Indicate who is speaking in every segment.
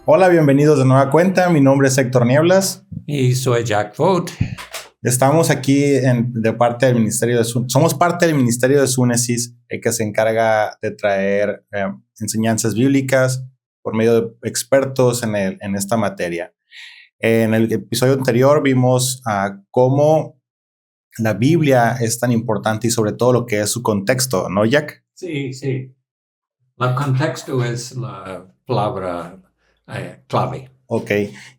Speaker 1: Hola, bienvenidos de nueva cuenta. Mi nombre es Héctor Nieblas.
Speaker 2: Y soy Jack Vogt.
Speaker 1: Estamos aquí de parte del Ministerio de somos parte del Ministerio de Súnesis, que se encarga de traer enseñanzas bíblicas por medio de expertos en esta materia. En el episodio anterior vimos cómo la Biblia es tan importante y sobre todo lo que es su contexto, ¿no, Jack?
Speaker 2: Sí. El contexto es la palabra clave.
Speaker 1: Ok,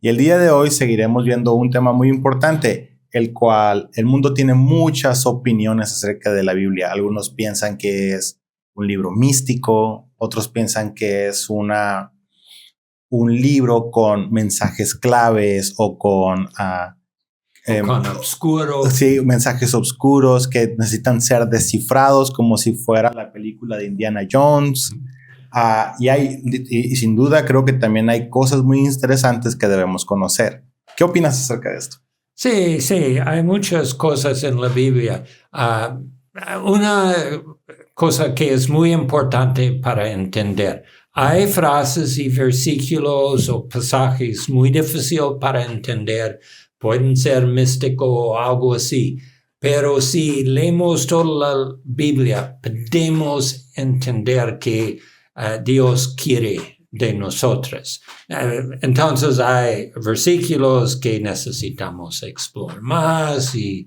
Speaker 1: y el día de hoy seguiremos viendo un tema muy importante, el cual el mundo tiene muchas opiniones acerca de la Biblia. Algunos piensan que es un libro místico, otros piensan que es un libro con mensajes claves o con
Speaker 2: oscuros.
Speaker 1: Sí, mensajes oscuros que necesitan ser descifrados como si fuera la película de Indiana Jones. Y sin duda creo que también hay cosas muy interesantes que debemos conocer. ¿Qué opinas acerca de esto?
Speaker 2: Sí, hay muchas cosas en la Biblia. Una cosa que es muy importante para entender. Hay frases y versículos o pasajes muy difíciles para entender. Pueden ser místicos o algo así. Pero si leemos toda la Biblia, podemos entender que Dios quiere de nosotros. Entonces hay versículos que necesitamos explorar más y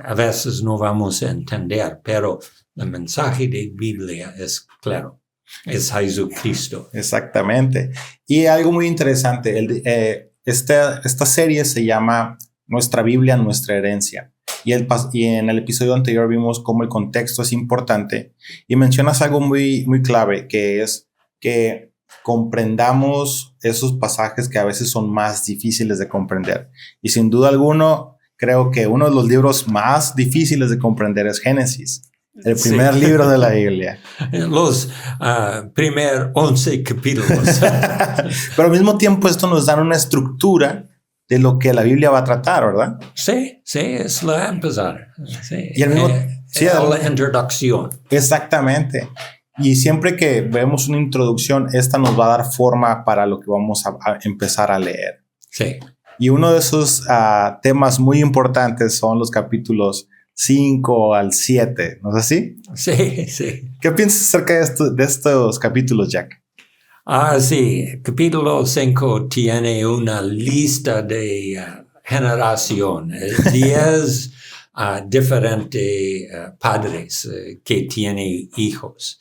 Speaker 2: a veces no vamos a entender, pero el mensaje de Biblia es claro, es Jesucristo.
Speaker 1: Exactamente. Y algo muy interesante, esta serie se llama Nuestra Biblia, Nuestra Herencia. Y en el episodio anterior vimos cómo el contexto es importante y mencionas algo muy, muy clave, que es que comprendamos esos pasajes que a veces son más difíciles de comprender. Y sin duda alguno, creo que uno de los libros más difíciles de comprender es Génesis, el primer libro de la Biblia.
Speaker 2: Los primeros 11 capítulos.
Speaker 1: Pero al mismo tiempo esto nos da una estructura de lo que la Biblia va a tratar, ¿verdad?
Speaker 2: Sí, es la empezar. Sí.
Speaker 1: Y la
Speaker 2: introducción.
Speaker 1: Exactamente. Y siempre que vemos una introducción, esta nos va a dar forma para lo que vamos a empezar a leer.
Speaker 2: Sí.
Speaker 1: Y uno de esos temas muy importantes son los capítulos 5 al 7, ¿no es así?
Speaker 2: Sí.
Speaker 1: ¿Qué piensas acerca de estos capítulos, Jack?
Speaker 2: Sí. Capítulo 5 tiene una lista de generación. 10 diferentes padres que tienen hijos.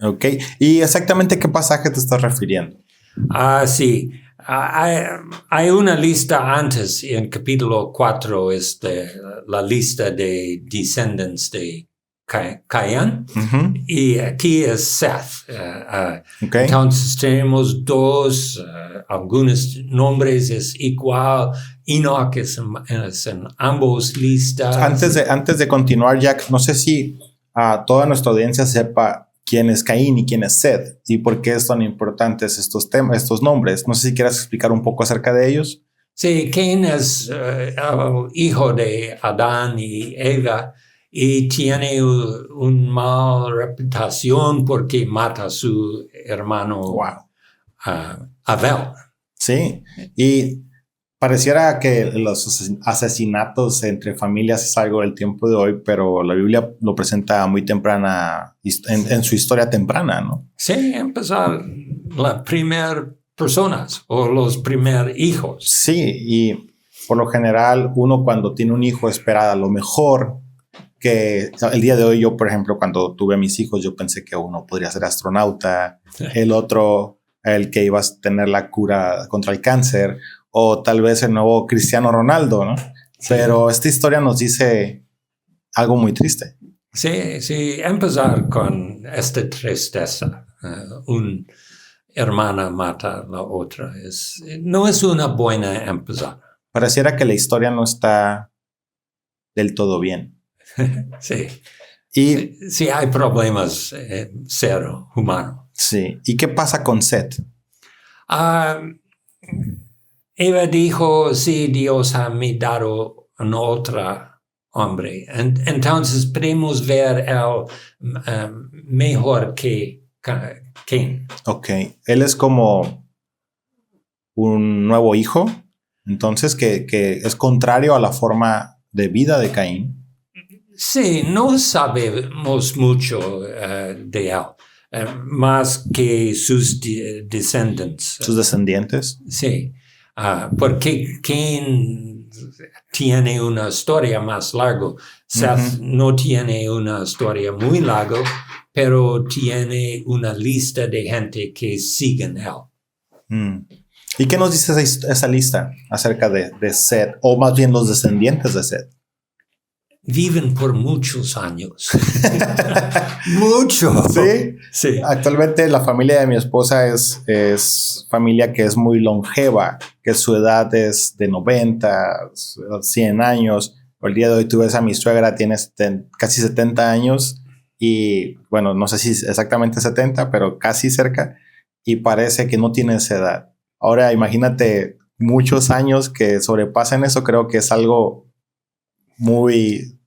Speaker 1: Ok. ¿Y exactamente qué pasaje te estás refiriendo?
Speaker 2: Sí. Hay una lista antes, en capítulo 4, es la lista de descendientes de Caín, y aquí es Seth.
Speaker 1: Okay.
Speaker 2: Entonces tenemos dos, algunos nombres es igual. Enoch es en ambos listas.
Speaker 1: Antes de continuar, Jack, no sé si toda nuestra audiencia sepa quién es Caín y quién es Seth y por qué son importantes estos nombres. No sé si quieras explicar un poco acerca de ellos.
Speaker 2: Sí, Caín es hijo de Adán y Eva y tiene una mala reputación porque mata a su hermano Abel.
Speaker 1: Sí, y pareciera que los asesinatos entre familias es algo del tiempo de hoy, pero la Biblia lo presenta muy temprana, en su historia temprana, ¿no?
Speaker 2: Sí, empezar las primeras personas o los primeros hijos.
Speaker 1: Sí, y por lo general uno cuando tiene un hijo espera lo mejor. Que el día de hoy yo, por ejemplo, cuando tuve a mis hijos, yo pensé que uno podría ser astronauta, el otro, el que iba a tener la cura contra el cáncer, o tal vez el nuevo Cristiano Ronaldo, ¿no? Sí. Pero esta historia nos dice algo muy triste.
Speaker 2: Sí, empezar con esta tristeza. Una hermana mata a la otra. No es una buena empezar.
Speaker 1: Pareciera que la historia no está del todo bien.
Speaker 2: Sí.
Speaker 1: Y
Speaker 2: sí, hay problemas ser humano.
Speaker 1: Sí. ¿Y qué pasa con Seth?
Speaker 2: Eva dijo, sí, Dios ha me dado un otro hombre. Entonces podemos ver el mejor que Caín.
Speaker 1: Ok. Él es como un nuevo hijo, entonces que es contrario a la forma de vida de Caín.
Speaker 2: Sí, no sabemos mucho de él, más que sus descendientes.
Speaker 1: Sus descendientes.
Speaker 2: Sí, porque Cain tiene una historia más larga. Seth no tiene una historia muy larga, pero tiene una lista de gente que siguen él.
Speaker 1: ¿Y qué nos dice esa lista acerca de Seth, o más bien los descendientes de Seth?
Speaker 2: Viven por muchos años. Mucho.
Speaker 1: ¿Sí?
Speaker 2: Sí.
Speaker 1: Actualmente la familia de mi esposa es familia que es muy longeva, que su edad es de 90, 100 años. El día de hoy tú ves a mi suegra, tiene casi 70 años y, bueno, no sé si exactamente 70, pero casi cerca, y parece que no tiene esa edad. Ahora imagínate muchos años que sobrepasen eso, creo que es algo muy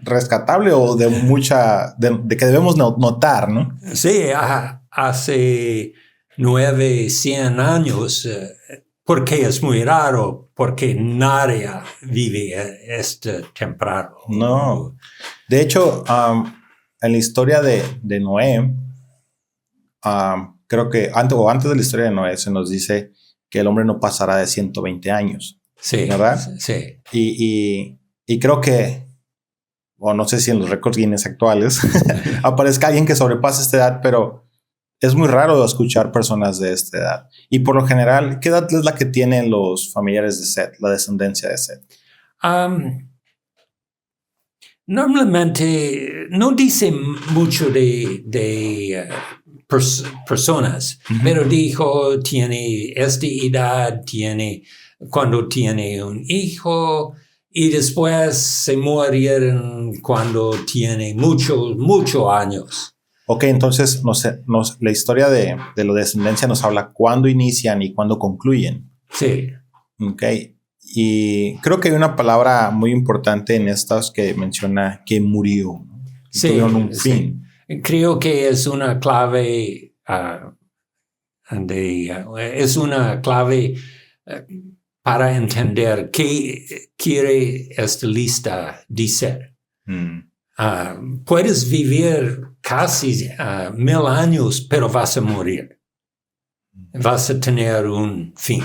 Speaker 1: rescatable o de que debemos notar, ¿no?
Speaker 2: Sí, hace 100 años, porque es muy raro, porque nadie vive temprano.
Speaker 1: No. De hecho, en la historia de Noé, creo que antes de la historia de Noé se nos dice que el hombre no pasará de 120 años.
Speaker 2: Sí.
Speaker 1: ¿Verdad?
Speaker 2: Sí.
Speaker 1: Y creo que, o no sé si en los récords Guinness actuales aparezca alguien que sobrepase esta edad, pero es muy raro escuchar personas de esta edad. Y por lo general, ¿qué edad es la que tienen los familiares de Seth, la descendencia de Seth?
Speaker 2: Normalmente no dice mucho de personas, pero dijo mutiene esta edad, cuando tiene un hijo, y después se murieron cuando tiene muchos años.
Speaker 1: Ok, entonces la historia de la descendencia nos habla cuándo inician y cuándo concluyen.
Speaker 2: Sí.
Speaker 1: Ok, y creo que hay una palabra muy importante en estas que menciona que murió, ¿no? Que
Speaker 2: sí,
Speaker 1: tuvieron un fin.
Speaker 2: Creo que es una clave es una clave para entender qué quiere esta lista decir. Puedes vivir casi 1000 años, pero vas a morir. Vas a tener un fin.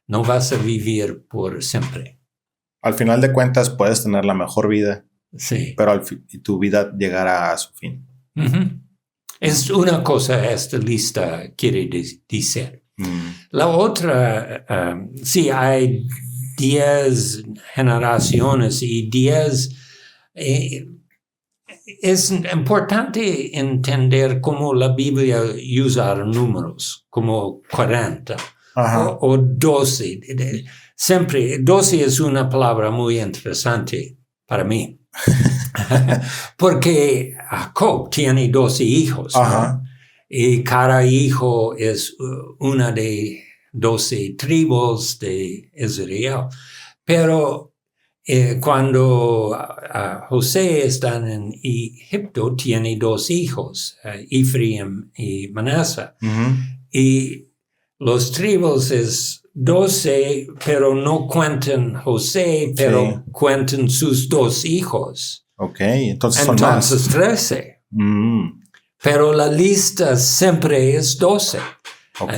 Speaker 2: No vas a vivir por siempre.
Speaker 1: Al final de cuentas puedes tener la mejor vida,
Speaker 2: sí,
Speaker 1: pero tu vida llegará a su fin.
Speaker 2: Es una cosa esta lista quiere decir. La otra, sí, hay 10 generaciones y 10... es importante entender cómo la Biblia usa números, como 40 o 12. Siempre, 12 es una palabra muy interesante para mí. Porque Jacob tiene 12 hijos, ¿no? Y cada hijo es una de 12 tribus de Israel. Pero cuando José está en Egipto, tiene 2 hijos, Efraim y Manasés. Y los tribus es 12, pero no cuentan José, pero cuentan sus 2 hijos.
Speaker 1: Ok, entonces son más.
Speaker 2: 13. Pero la lista siempre es 12.
Speaker 1: Ok,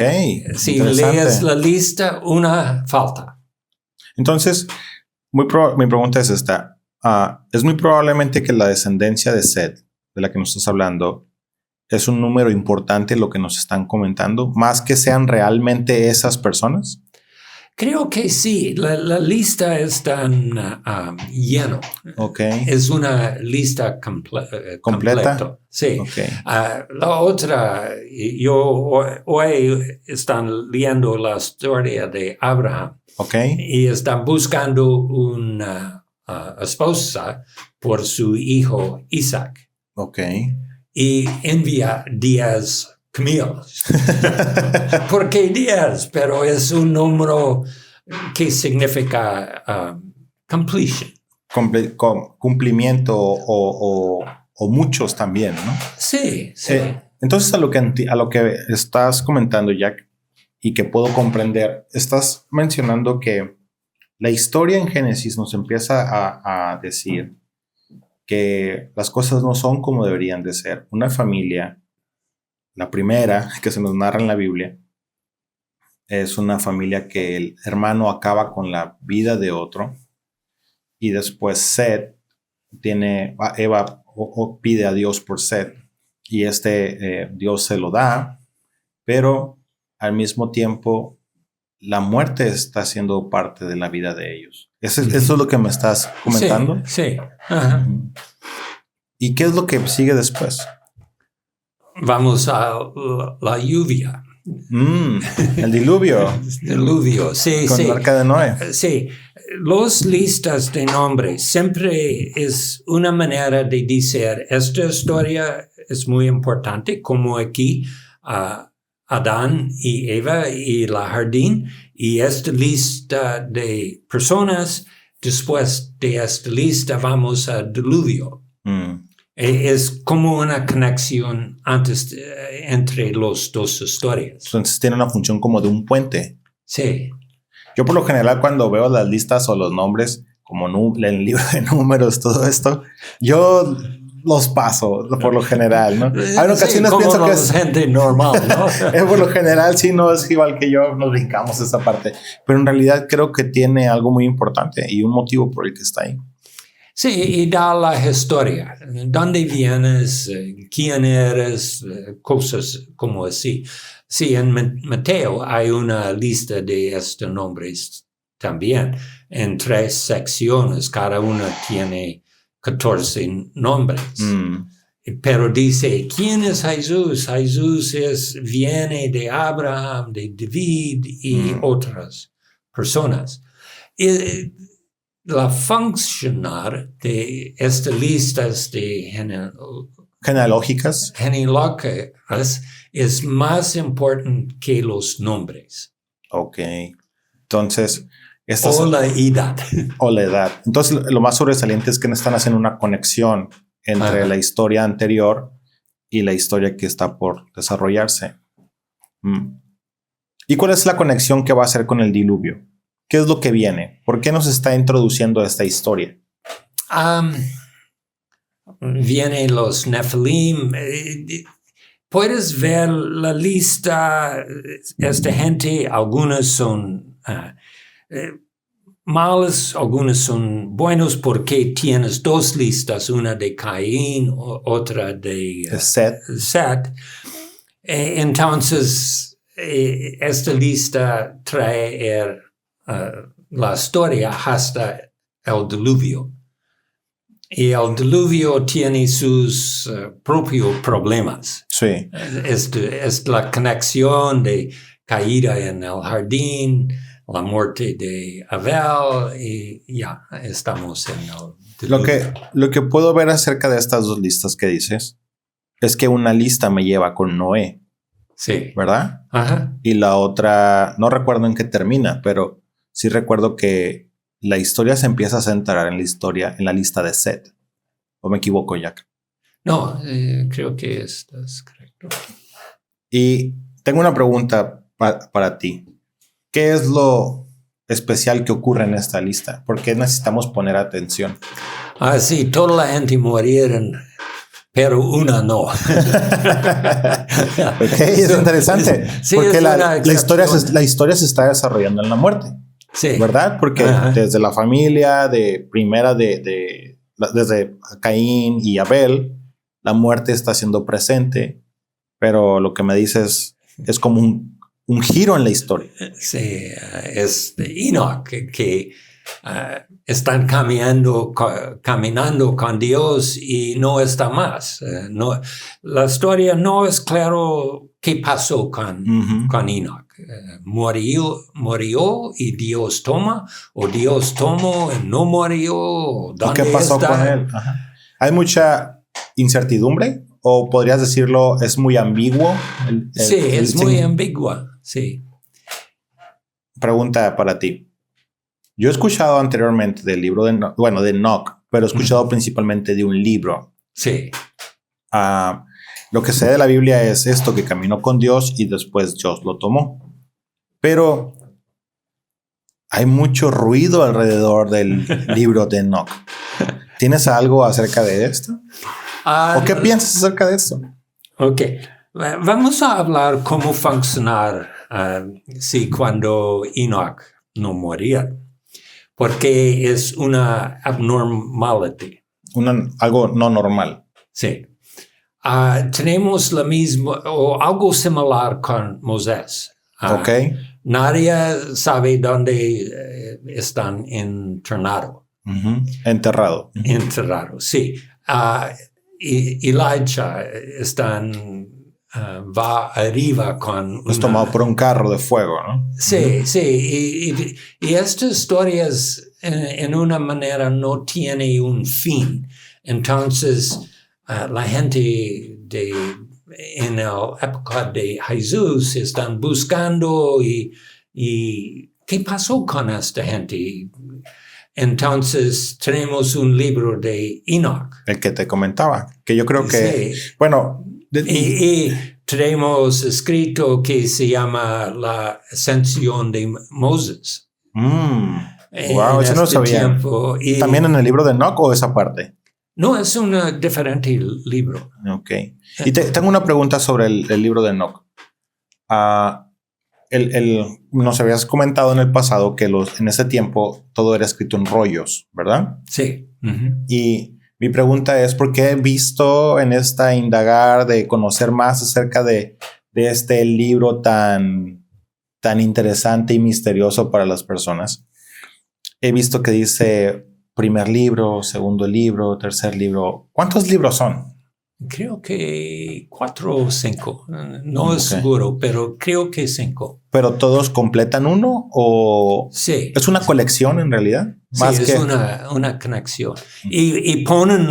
Speaker 2: si lees la lista, una falta.
Speaker 1: Entonces, mi pregunta es esta. Es muy probablemente que la descendencia de Seth, de la que nos estás hablando, es un número importante lo que nos están comentando, más que sean realmente esas personas.
Speaker 2: Creo que sí, la lista es tan lleno.
Speaker 1: Okay.
Speaker 2: Es una lista completa. Sí.
Speaker 1: Okay.
Speaker 2: La otra, hoy están leyendo la historia de Abraham.
Speaker 1: Okay.
Speaker 2: Y están buscando una esposa por su hijo Isaac.
Speaker 1: Okay.
Speaker 2: Y envía 10 camellos. ¿Por qué 10? Pero es un número que significa completion.
Speaker 1: Cumplimiento o muchos también, ¿no?
Speaker 2: Sí.
Speaker 1: Entonces, a lo que estás comentando, Jack, y que puedo comprender. Estás mencionando que la historia en Génesis nos empieza a decir que las cosas no son como deberían de ser. Una familia, la primera que se nos narra en la Biblia, es una familia que el hermano acaba con la vida de otro y después Seth Eva pide a Dios por Seth y Dios se lo da, pero al mismo tiempo la muerte está siendo parte de la vida de ellos. Eso es lo que me estás comentando.
Speaker 2: Sí. Ajá.
Speaker 1: ¿Y qué es lo que sigue después?
Speaker 2: Vamos a la lluvia.
Speaker 1: El diluvio.
Speaker 2: Diluvio, sí.
Speaker 1: Con el arca de Noé.
Speaker 2: Sí. Los listas de nombres siempre es una manera de decir, esta historia es muy importante, como aquí Adán y Eva y la jardín, y esta lista de personas, después de esta lista vamos al diluvio. Es como una conexión entre las dos historias.
Speaker 1: Entonces tiene una función como de un puente.
Speaker 2: Sí.
Speaker 1: Yo por lo general cuando veo las listas o los nombres, como en el libro de números, todo esto, yo los paso por lo general, ¿no? Hay ocasiones
Speaker 2: como
Speaker 1: pienso que es
Speaker 2: gente normal, ¿no?
Speaker 1: Por lo general, sí, no es igual que yo, nos brincamos esa parte. Pero en realidad creo que tiene algo muy importante y un motivo por el que está ahí.
Speaker 2: Sí, y da la historia. ¿Dónde vienes? ¿Quién eres? Cosas como así. Sí, en Mateo hay una lista de estos nombres también, en 3 secciones. Cada una tiene 14 nombres. Pero dice, ¿quién es Jesús? Jesús viene de Abraham, de David y otras personas. Y la funcionar de estas listas de
Speaker 1: genealógicas
Speaker 2: es más importante que los nombres.
Speaker 1: Ok. Entonces,
Speaker 2: o la edad.
Speaker 1: O la edad. Entonces, lo más sobresaliente es que están haciendo una conexión entre la historia anterior y la historia que está por desarrollarse. ¿Y cuál es la conexión que va a hacer con el diluvio? ¿Qué es lo que viene? ¿Por qué nos está introduciendo a esta historia?
Speaker 2: Vienen los Nephilim. Puedes ver la lista. Esta gente, algunas son malas, algunas son buenos porque tienes 2 listas, una de Caín, otra de Seth. Entonces, esta lista trae la historia hasta el diluvio. Y el diluvio tiene sus propios problemas.
Speaker 1: Sí.
Speaker 2: Es la conexión de caída en el jardín, la muerte de Abel, y ya estamos en el diluvio.
Speaker 1: Lo que puedo ver acerca de estas 2 listas que dices es que una lista me lleva con Noé.
Speaker 2: Sí.
Speaker 1: ¿Verdad?
Speaker 2: Ajá.
Speaker 1: Y la otra, no recuerdo en qué termina, pero sí recuerdo que la historia se empieza a centrar en la lista de Seth. ¿O me equivoco, Jack?
Speaker 2: No, creo que estás correcto.
Speaker 1: Y tengo una pregunta para ti. ¿Qué es lo especial que ocurre en esta lista? ¿Por qué necesitamos poner atención?
Speaker 2: Sí, toda la gente murieron, pero una no.
Speaker 1: Ok, es interesante. Sí, porque la historia se está desarrollando en la muerte.
Speaker 2: Sí.
Speaker 1: ¿Verdad? Porque desde la familia desde Caín y Abel, la muerte está siendo presente, pero lo que me dices es como un giro en la historia.
Speaker 2: Sí, es Enoch que están caminando con Dios y no está más. La historia no es claro qué pasó con Enoch. Murió y Dios toma, o Dios tomó y no murió.
Speaker 1: ¿Qué pasó con él? Hay mucha incertidumbre, o podrías decirlo, es muy ambiguo.
Speaker 2: Es muy ambigua, sí.
Speaker 1: Pregunta para ti. Yo he escuchado anteriormente del libro de Enoch, pero he escuchado principalmente de un libro.
Speaker 2: Sí.
Speaker 1: Lo que sé de la Biblia es esto, que caminó con Dios y después Dios lo tomó. Pero hay mucho ruido alrededor del libro de Enoch. ¿Tienes algo acerca de esto? ¿O qué piensas acerca de esto?
Speaker 2: Ok. Vamos a hablar cómo funcionar cuando Enoch no moría. Porque es una abnormalidad.
Speaker 1: Algo no normal.
Speaker 2: Sí. Tenemos lo mismo o algo similar con Moisés.
Speaker 1: Ok.
Speaker 2: Nadie sabe dónde están internados.
Speaker 1: Enterrado.
Speaker 2: Enterrado, sí. Elijah va arriba con
Speaker 1: es tomado por un carro de fuego, ¿no?
Speaker 2: Sí, sí. Y estas historias en una manera no tiene un fin. Entonces, la gente en la época de Jesús están buscando y ¿qué pasó con esta gente? Entonces tenemos un libro de Enoch.
Speaker 1: El que te comentaba, que yo creo que,
Speaker 2: sí.
Speaker 1: Bueno.
Speaker 2: Y tenemos escrito que se llama La Ascensión de Moses.
Speaker 1: Wow, eso no lo sabía. ¿También en el libro de Enoch o esa parte?
Speaker 2: No, es un diferente libro.
Speaker 1: Ok. Y tengo una pregunta sobre el libro de Enoch. Nos habías comentado en el pasado que en ese tiempo todo era escrito en rollos, ¿verdad?
Speaker 2: Sí.
Speaker 1: Y mi pregunta es, ¿por qué he visto en esta indagar de conocer más acerca de este libro tan interesante y misterioso para las personas? He visto que dice primer libro, segundo libro, tercer libro. ¿Cuántos libros son?
Speaker 2: Creo que 4 o 5. No es seguro, pero creo que 5.
Speaker 1: ¿Pero todos completan uno o
Speaker 2: sí,
Speaker 1: es una colección en realidad?
Speaker 2: Sí, es una conexión. Y ponen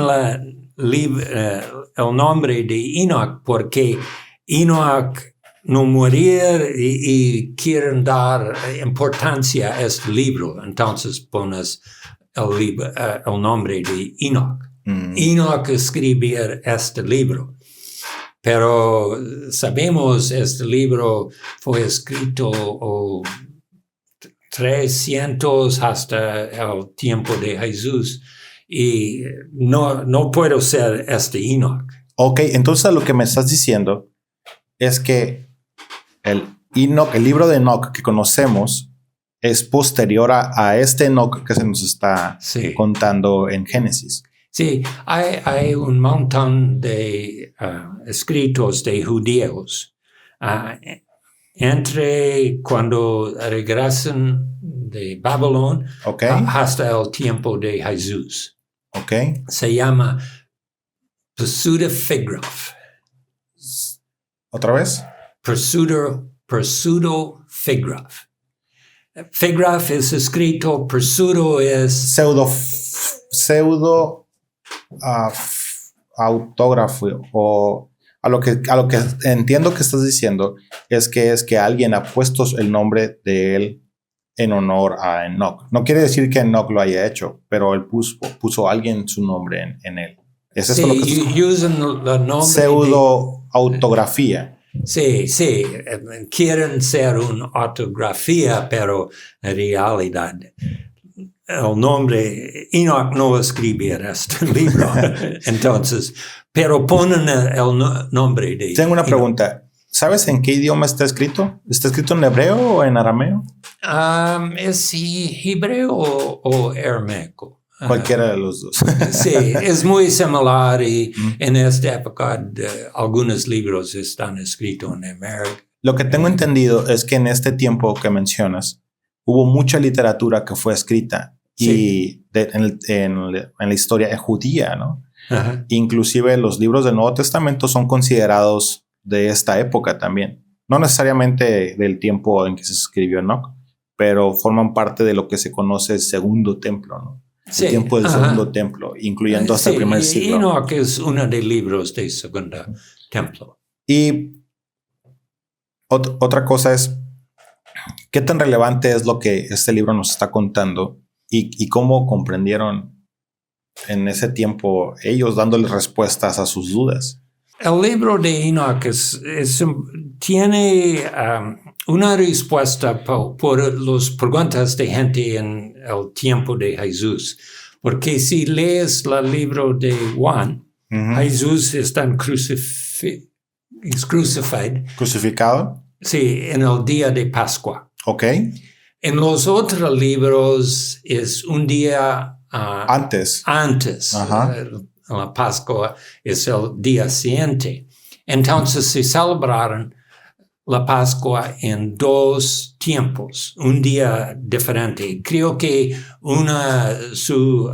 Speaker 2: el nombre de Enoch porque Enoch no moría y quieren dar importancia a este libro. Entonces pones el nombre de Enoch. Enoch escribir este libro. Pero sabemos este libro fue escrito 300 hasta el tiempo de Jesús y no puedo ser este Enoch.
Speaker 1: Ok, entonces lo que me estás diciendo es que el libro de Enoch que conocemos es posterior a este Enoch que se nos está contando en Génesis.
Speaker 2: Sí, hay un montón de escritos de judíos. Entre cuando regresan de Babylon hasta el tiempo de Jesús.
Speaker 1: Okay.
Speaker 2: Se llama Pseudepigrapha.
Speaker 1: ¿Otra vez?
Speaker 2: Pseudepigrapha. Pigrapha es escrito, pseudo es...
Speaker 1: Pseudo autógrafo o... A lo que entiendo que estás diciendo es que alguien ha puesto el nombre de él en honor a Enoch. No quiere decir que Enoch lo haya hecho, pero él puso a alguien su nombre en él. ¿Es eso lo que
Speaker 2: usan el nombre
Speaker 1: pseudo-autografía?
Speaker 2: Sí, quieren ser una autografía, pero en realidad el nombre, Enoch no escribir este libro, entonces, pero ponen el nombre de...
Speaker 1: Tengo una pregunta. ¿Sabes en qué idioma está escrito? ¿Está escrito en hebreo o en arameo?
Speaker 2: Es hebreo o aramaico.
Speaker 1: Cualquiera de los dos.
Speaker 2: Sí, es muy similar y en esta época algunos libros están escritos en hebreo.
Speaker 1: Lo que tengo entendido es que en este tiempo que mencionas, hubo mucha literatura que fue escrita y en la historia judía, ¿no?
Speaker 2: Ajá.
Speaker 1: Inclusive los libros del Nuevo Testamento son considerados de esta época también. No necesariamente del tiempo en que se escribió Enoch, pero forman parte de lo que se conoce el Segundo Templo, ¿no? El tiempo del Segundo Templo, incluyendo hasta el primer siglo.
Speaker 2: Enoch es uno de los libros del Segundo Templo.
Speaker 1: Y otra cosa es, ¿qué tan relevante es lo que este libro nos está contando y cómo comprendieron en ese tiempo ellos dándoles respuestas a sus dudas?
Speaker 2: El libro de Enoch tiene una respuesta por las preguntas de gente en el tiempo de Jesús. Porque si lees el libro de Juan, Jesús está
Speaker 1: crucificado.
Speaker 2: Sí, en el día de Pascua.
Speaker 1: Ok.
Speaker 2: En los otros libros es un día
Speaker 1: antes.
Speaker 2: La Pascua es el día siguiente. Entonces se celebraron la Pascua en 2 tiempos, un día diferente. Creo que su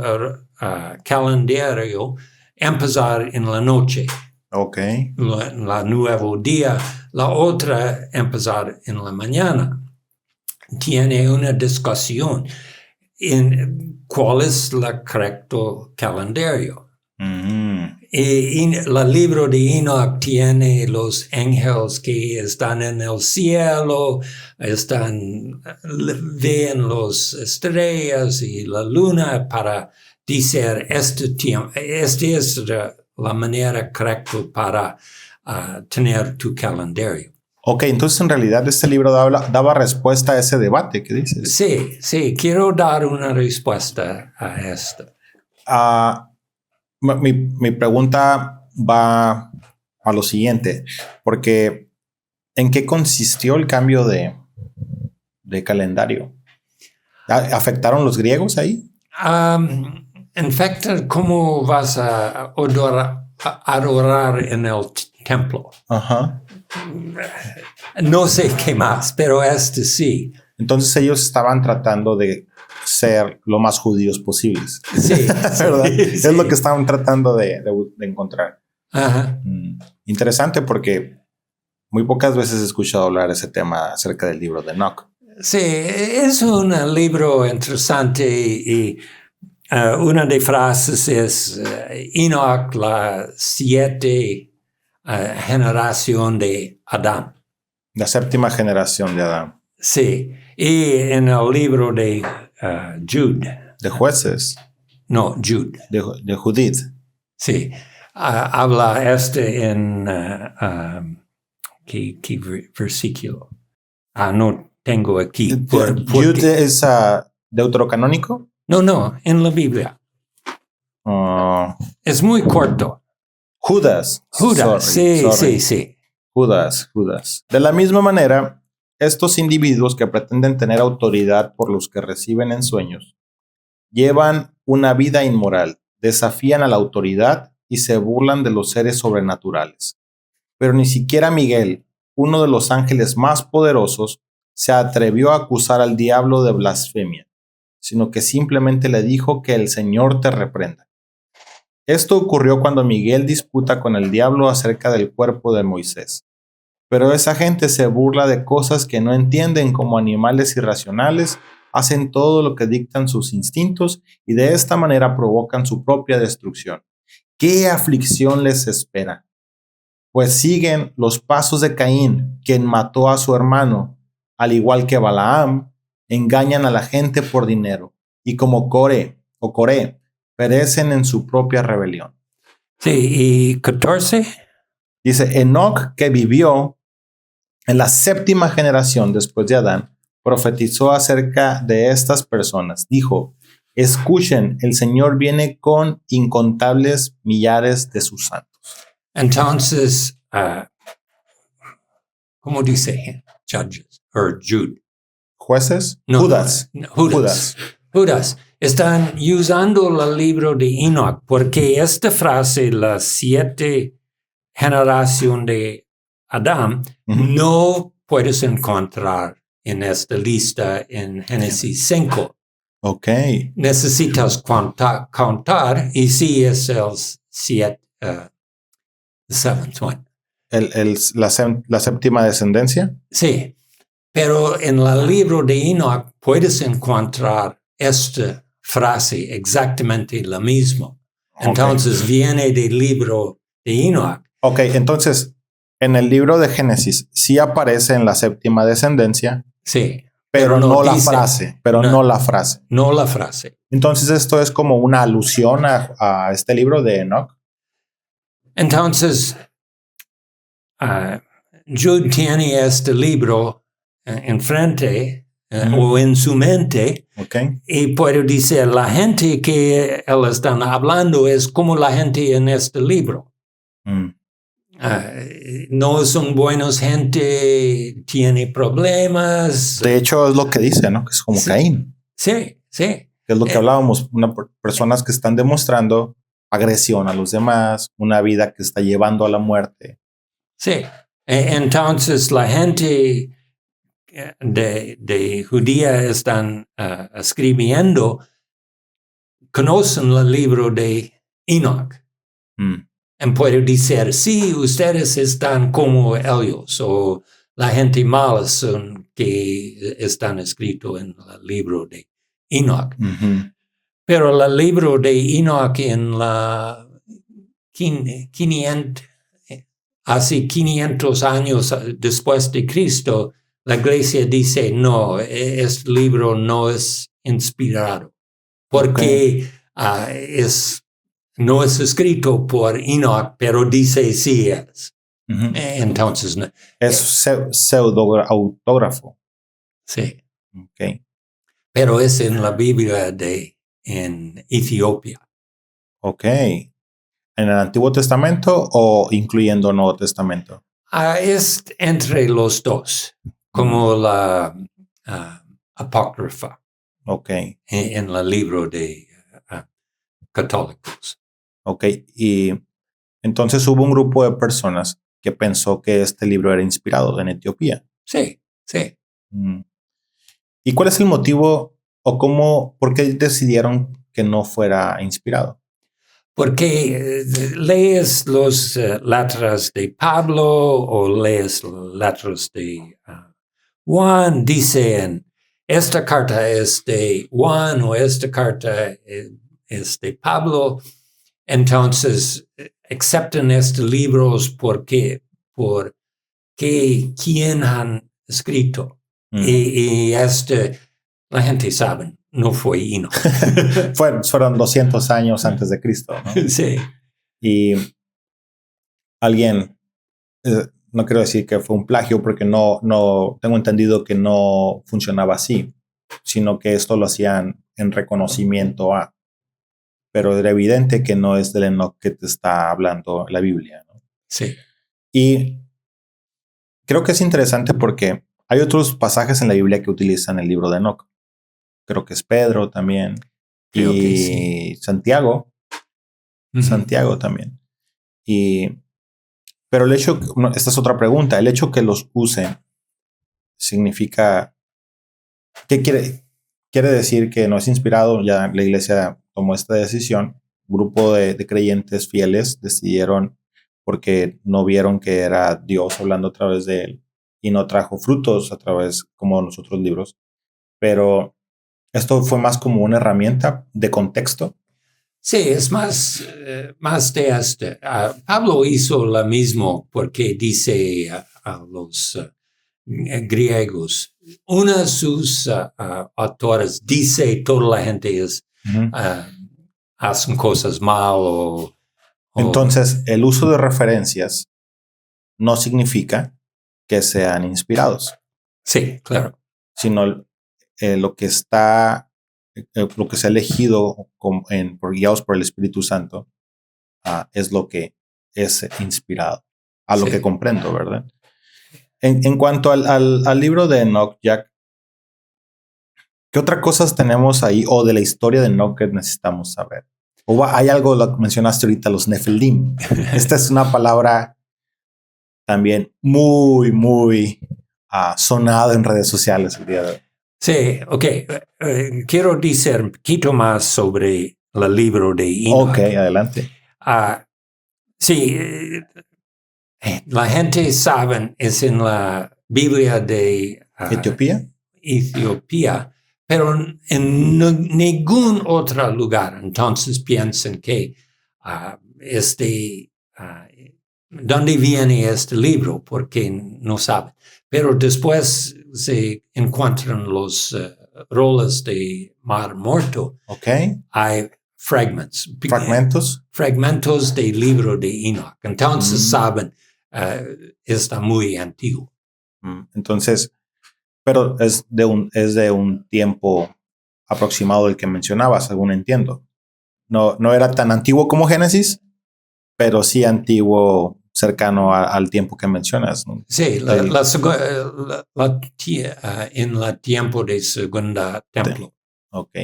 Speaker 2: calendario empezar en la noche.
Speaker 1: Ok.
Speaker 2: La nuevo día, la otra empezar en la mañana. Tiene una discusión en cuál es el correcto calendario. Y el libro de Enoch tiene los ángeles que están en el cielo, ven las estrellas y la luna para decir esta es la manera correcta para tener tu calendario.
Speaker 1: Ok, entonces en realidad este libro daba respuesta a ese debate, ¿qué dices?
Speaker 2: Sí, quiero dar una respuesta a esto.
Speaker 1: Mi pregunta va a lo siguiente, porque ¿en qué consistió el cambio de calendario? ¿Afectaron los griegos ahí?
Speaker 2: En efecto, ¿cómo vas a adorar en el templo? No sé qué más, pero sí.
Speaker 1: Entonces ellos estaban tratando de ser lo más judíos posibles.
Speaker 2: Sí.
Speaker 1: ¿Verdad? Sí. Es lo que estaban tratando de encontrar. Interesante porque muy pocas veces he escuchado hablar de ese tema acerca del libro de Enoch.
Speaker 2: Sí, es un libro interesante y una de frases es Enoch, la 7 generación de Adán.
Speaker 1: La 7ª generación de Adán.
Speaker 2: Sí, y en el libro de Jude.
Speaker 1: ¿De Jueces?
Speaker 2: No, Jude.
Speaker 1: De Judith.
Speaker 2: Sí, habla en ¿qué versículo? No tengo aquí.
Speaker 1: ¿Jude es deuterocanónico?
Speaker 2: No, en la Biblia. Es muy corto.
Speaker 1: Judas.
Speaker 2: Sí.
Speaker 1: Judas. De la misma manera, estos individuos que pretenden tener autoridad por los que reciben en sueños, llevan una vida inmoral, desafían a la autoridad y se burlan de los seres sobrenaturales. Pero ni siquiera Miguel, uno de los ángeles más poderosos, se atrevió a acusar al diablo de blasfemia, sino que simplemente le dijo que el Señor te reprenda. Esto ocurrió cuando Miguel disputa con el diablo acerca del cuerpo de Moisés. Pero esa gente se burla de cosas que no entienden, como animales irracionales, hacen todo lo que dictan sus instintos y de esta manera provocan su propia destrucción. ¿Qué aflicción les espera? Pues siguen los pasos de Caín, quien mató a su hermano, al igual que Balaam, engañan a la gente por dinero, y como Coré, perecen en su propia rebelión.
Speaker 2: Sí, y 14.
Speaker 1: Dice, Enoc, que vivió en la 7ª generación después de Adán, profetizó acerca de estas personas. Dijo, escuchen, el Señor viene con incontables millares de sus santos.
Speaker 2: Entonces, ¿cómo dice? Judges, o Jude.
Speaker 1: ¿Jueces?
Speaker 2: No,
Speaker 1: Judas.
Speaker 2: Judas. Están usando el libro de Enoch porque esta frase, la 7 generación de Adán, no puedes encontrar en esta lista en Génesis 5.
Speaker 1: Ok.
Speaker 2: Necesitas contar y sí es el 7th one.
Speaker 1: La 7ª descendencia.
Speaker 2: Sí, pero en el libro de Enoch puedes encontrar esta frase exactamente lo mismo. Entonces viene del libro de Enoch.
Speaker 1: Ok, entonces en el libro de Génesis sí aparece en la 7ª descendencia.
Speaker 2: Sí.
Speaker 1: Pero no la frase. No la frase.
Speaker 2: No la frase.
Speaker 1: Entonces esto es como una alusión a este libro de Enoch.
Speaker 2: Entonces, Jude tiene este libro enfrente o en su mente.
Speaker 1: Okay.
Speaker 2: Y puedo decir, la gente que él está hablando es como la gente en este libro. No son buenos gente, tiene problemas.
Speaker 1: De hecho, es lo que dice, ¿no? Que es como
Speaker 2: Sí.
Speaker 1: Caín.
Speaker 2: Sí.
Speaker 1: Que es lo que hablábamos, personas que están demostrando agresión a los demás, una vida que está llevando a la muerte.
Speaker 2: Sí. Entonces la gente de judía están escribiendo, conocen el libro de Enoch. Y puedo decir, sí, ustedes están como ellos, o la gente mala son que están escritos en el libro de Enoch. Pero el libro de Enoch en la 500, hace 500 años después de Cristo, la iglesia dice, no, este libro no es inspirado, porque no es escrito por Enoch, pero dice sí es. Entonces, no.
Speaker 1: Es pseudo-autógrafo.
Speaker 2: Sí.
Speaker 1: Okay.
Speaker 2: Pero es en la Biblia en Etiopía.
Speaker 1: Ok. ¿En el Antiguo Testamento o incluyendo Nuevo Testamento?
Speaker 2: Es entre los dos, como la apócrifa.
Speaker 1: Ok.
Speaker 2: En el libro de católicos.
Speaker 1: Ok. Y entonces hubo un grupo de personas que pensó que este libro era inspirado en Etiopía.
Speaker 2: Sí.
Speaker 1: ¿Y cuál es el motivo o por qué decidieron que no fuera inspirado?
Speaker 2: Porque lees los letras de Pablo o lees letras de Juan, dicen, esta carta es de Juan o esta carta es de Pablo. Entonces, aceptan estos libros porque quién han escrito. Y la gente sabe, no fue Enoch.
Speaker 1: Fueron 200 años antes de Cristo, ¿no?
Speaker 2: Sí.
Speaker 1: Y alguien, no quiero decir que fue un plagio porque no tengo entendido que no funcionaba así, sino que esto lo hacían en reconocimiento a. Pero era evidente que no es del Enoch que te está hablando la Biblia, ¿no?
Speaker 2: Sí.
Speaker 1: Y creo que es interesante porque hay otros pasajes en la Biblia que utilizan el libro de Enoch. Creo que es Pedro también.
Speaker 2: Creo
Speaker 1: y
Speaker 2: que sí.
Speaker 1: Santiago. Santiago también. Pero el hecho, esta es otra pregunta, el hecho que los usen significa, ¿qué quiere decir que no es inspirado? Ya la iglesia tomó esta decisión, un grupo de creyentes fieles decidieron porque no vieron que era Dios hablando a través de él y no trajo frutos a través como los otros libros, pero esto fue más como una herramienta de contexto.
Speaker 2: Sí, es más de este. Pablo hizo lo mismo porque dice a los griegos, uno de sus autores dice toda la gente hacen cosas mal
Speaker 1: Entonces, el uso de referencias no significa que sean inspirados.
Speaker 2: Sí, claro.
Speaker 1: Sino lo que se ha elegido guiados por el Espíritu Santo es lo que es inspirado, a lo que comprendo, ¿verdad? En cuanto al libro de Enoch, Jack, ¿qué otras cosas tenemos ahí o de la historia de Enoch que necesitamos saber? O hay algo, lo que mencionaste ahorita, los Nefilim. Esta es una palabra también muy, muy sonada en redes sociales el día de hoy.
Speaker 2: Sí, ok. Quiero decir un poquito más sobre el libro de Enoch.
Speaker 1: Ok, adelante.
Speaker 2: Sí, la gente sabe, es en la Biblia de Etiopía, pero en ningún otro lugar. Entonces piensan que ¿dónde viene este libro? Porque no saben. Pero después se encuentran los roles de Mar Muerto.
Speaker 1: Okay.
Speaker 2: Hay fragmentos del libro de Enoch. Entonces saben, está muy antiguo.
Speaker 1: Entonces, Pero es de un tiempo aproximado del que mencionabas, según entiendo. No era tan antiguo como Génesis, pero sí antiguo, cercano al tiempo que mencionas, ¿no?
Speaker 2: Sí, en el tiempo de Segunda Templo.
Speaker 1: Ok.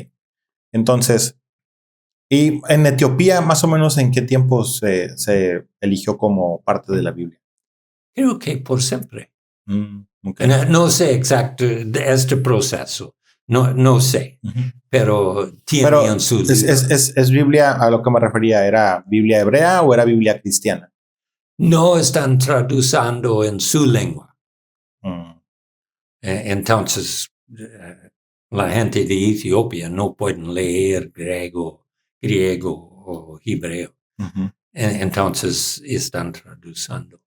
Speaker 1: Entonces, y en Etiopía, más o menos, ¿en qué tiempo se eligió como parte de la Biblia?
Speaker 2: Creo que por siempre.
Speaker 1: Okay.
Speaker 2: No sé exacto de este proceso. No sé.
Speaker 1: Uh-huh.
Speaker 2: Pero tiene
Speaker 1: Pero
Speaker 2: en su libro.
Speaker 1: es Biblia, a lo que me refería, ¿era Biblia hebrea o era Biblia cristiana?
Speaker 2: No están traduciendo en su lengua. Entonces, la gente de Etiopía no pueden leer griego o hebreo.
Speaker 1: Uh-huh.
Speaker 2: Entonces, están traduciendo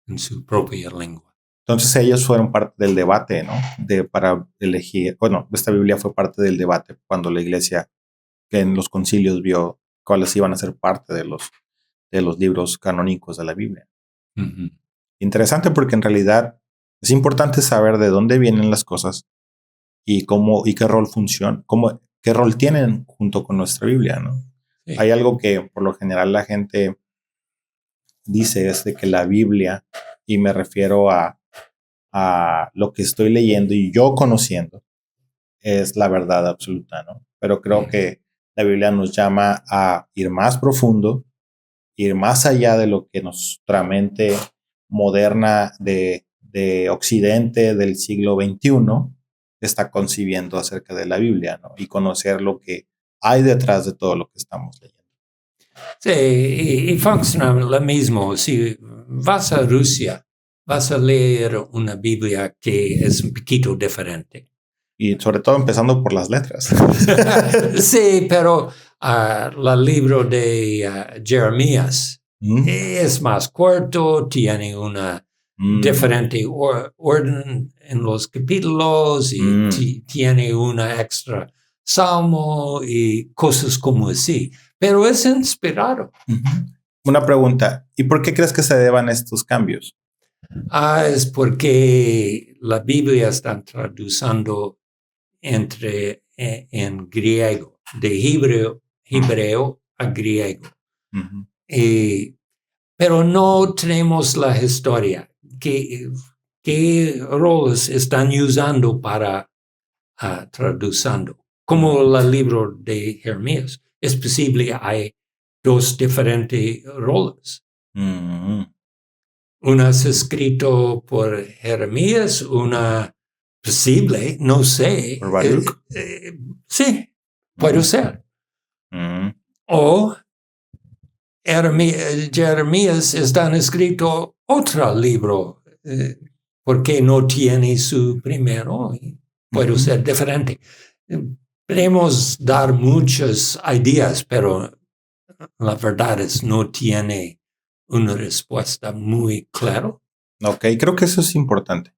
Speaker 2: en su propia lengua.
Speaker 1: Entonces ellos fueron parte del debate, ¿no? Para elegir, bueno, esta Biblia fue parte del debate cuando la iglesia, que en los concilios vio cuáles iban a ser parte de los libros canónicos de la Biblia.
Speaker 2: Uh-huh.
Speaker 1: Interesante porque en realidad es importante saber de dónde vienen las cosas y qué rol qué rol tienen junto con nuestra Biblia, ¿no? Sí. Hay algo que por lo general la gente dice es de que la Biblia, y me refiero a lo que estoy leyendo y yo conociendo, es la verdad absoluta, ¿no? Pero creo que la Biblia nos llama a ir más profundo, ir más allá de lo que nuestra mente moderna de Occidente del siglo XXI está concibiendo acerca de la Biblia, ¿no? Y conocer lo que hay detrás de todo lo que estamos leyendo.
Speaker 2: Sí, y funciona lo mismo. Si vas a Rusia, vas a leer una Biblia que es un poquito diferente.
Speaker 1: Y sobre todo empezando por las letras.
Speaker 2: Sí, pero el libro de Jeremías es más corto, tiene una diferente orden en los capítulos y tiene una extra salmo y cosas como así. Pero es inspirado.
Speaker 1: Una pregunta, ¿y por qué crees que se deban estos cambios?
Speaker 2: Es porque la Biblia está traduciendo en griego, de hebreo a griego. Pero no tenemos la historia. ¿Qué roles están usando para traduciendo? Como el libro de Jeremías. Es posible hay dos diferentes roles. Una es escrito por Jeremías, una posible, no sé.
Speaker 1: ¿Por Baruch?
Speaker 2: Sí, puede ser. O Jeremías está escrito otro libro, porque no tiene su primero. Puede ser diferente. Podemos dar muchas ideas, pero la verdad es no tiene una respuesta muy clara.
Speaker 1: Ok, creo que eso es importante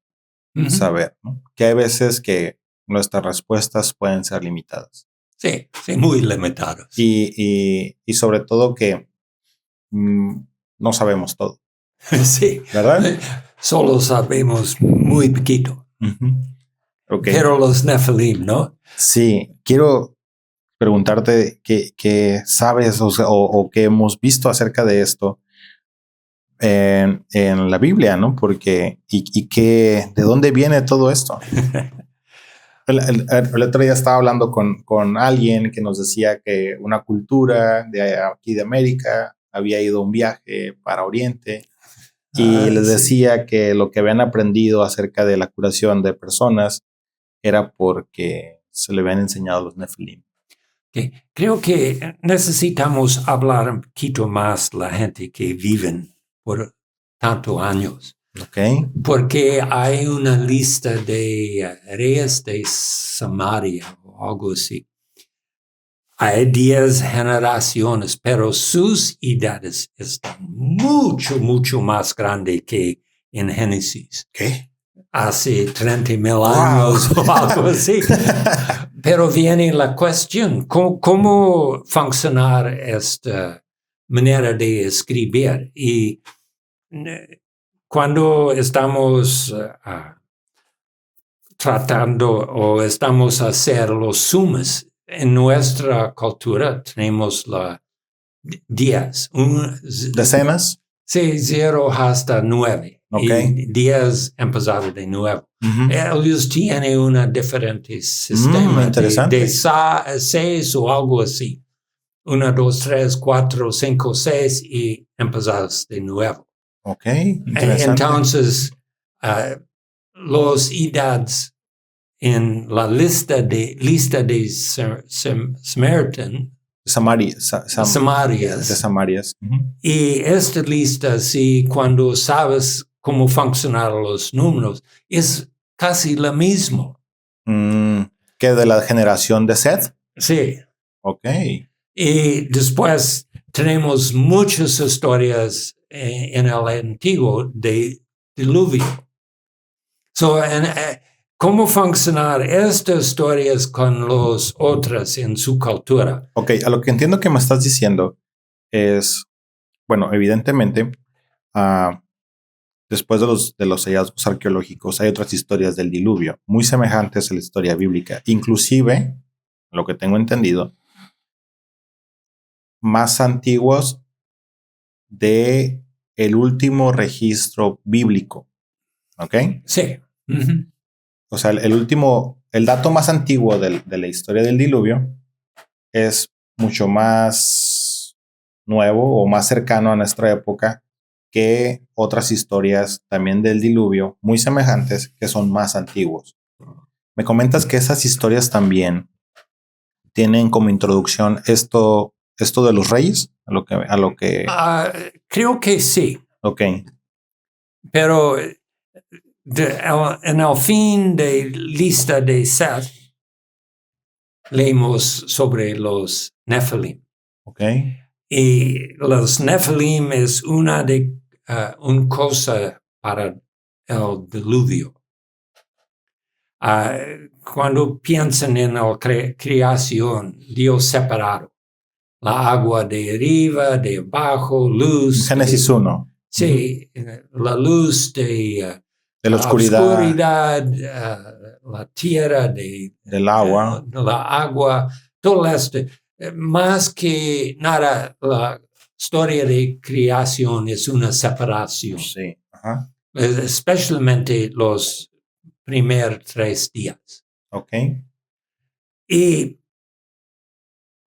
Speaker 1: saber, ¿no? Que hay veces que nuestras respuestas pueden ser limitadas.
Speaker 2: Sí, muy limitadas.
Speaker 1: Y sobre todo que no sabemos todo.
Speaker 2: Sí,
Speaker 1: ¿verdad?
Speaker 2: Solo sabemos muy poquito.
Speaker 1: Okay.
Speaker 2: Pero los Nephilim, ¿no?
Speaker 1: Sí, quiero preguntarte qué sabes o qué hemos visto acerca de esto en la Biblia, ¿no? Porque, ¿de dónde viene todo esto? El otro día estaba hablando con alguien que nos decía que una cultura de aquí de América había ido a un viaje para Oriente y les decía que lo que habían aprendido acerca de la curación de personas era porque se le habían enseñado los Nephilim.
Speaker 2: Creo que necesitamos hablar un poquito más la gente que viven por tantos años.
Speaker 1: Okay.
Speaker 2: Porque hay una lista de reyes de Samaria o algo así. Hay 10 generaciones, pero sus edades están mucho más grandes que en Génesis.
Speaker 1: ¿Qué?
Speaker 2: Hace 30,000 años o algo así. Pero viene la cuestión, ¿cómo funcionar esta manera de escribir? Y cuando estamos tratando o estamos a hacer los sumas. En nuestra cultura tenemos la 10.
Speaker 1: Decenas.
Speaker 2: Sí, 0 hasta 9.
Speaker 1: Okay.
Speaker 2: Y 10 empezado de nuevo. Ellos tienen un diferente sistema de 6 o algo así. 1, 2, 3, 4, 5, 6 y empezados de nuevo.
Speaker 1: Ok, interesante.
Speaker 2: Entonces, los edades en la lista de
Speaker 1: Samarias.
Speaker 2: Y esta lista, sí, cuando sabes cómo funcionan los números, es casi lo mismo.
Speaker 1: ¿Que de la generación de Seth?
Speaker 2: Sí.
Speaker 1: Ok.
Speaker 2: Y después tenemos muchas historias en el antiguo de diluvio. ¿Cómo funcionar estas historias con los otras en su cultura?
Speaker 1: Ok, a lo que entiendo que me estás diciendo es, bueno, evidentemente, después de los hallazgos arqueológicos hay otras historias del diluvio, muy semejantes a la historia bíblica, inclusive, lo que tengo entendido, más antiguos de el último registro bíblico. ¿Ok?
Speaker 2: Sí.
Speaker 1: O sea, el dato más antiguo de la historia del diluvio es mucho más nuevo o más cercano a nuestra época que otras historias también del diluvio muy semejantes que son más antiguos. Me comentas que esas historias también tienen como introducción esto de los reyes, a lo que
Speaker 2: creo que sí.
Speaker 1: Ok.
Speaker 2: Pero en el fin de lista de Seth leemos sobre los Nephilim.
Speaker 1: Ok.
Speaker 2: Y los Nephilim es una cosa para el diluvio. Cuando piensan en la creación, Dios separado. La agua de arriba, de abajo, luz.
Speaker 1: Génesis 1.
Speaker 2: Sí, la luz de
Speaker 1: la oscuridad,
Speaker 2: la tierra,
Speaker 1: del agua.
Speaker 2: la agua, todo esto. Más que nada, la historia de creación es una separación.
Speaker 1: Sí. Ajá.
Speaker 2: Especialmente los primeros 3 días.
Speaker 1: Ok.
Speaker 2: Y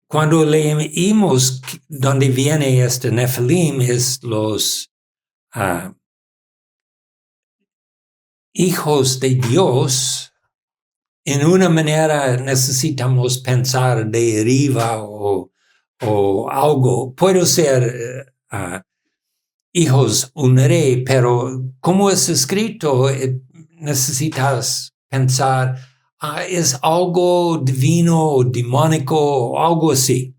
Speaker 2: cuando leímos dónde viene este Nephilim es los hijos de Dios. En una manera necesitamos pensar de arriba o algo. Puede ser hijos un rey, pero como es escrito, necesitas pensar, es algo divino o demónico o algo así.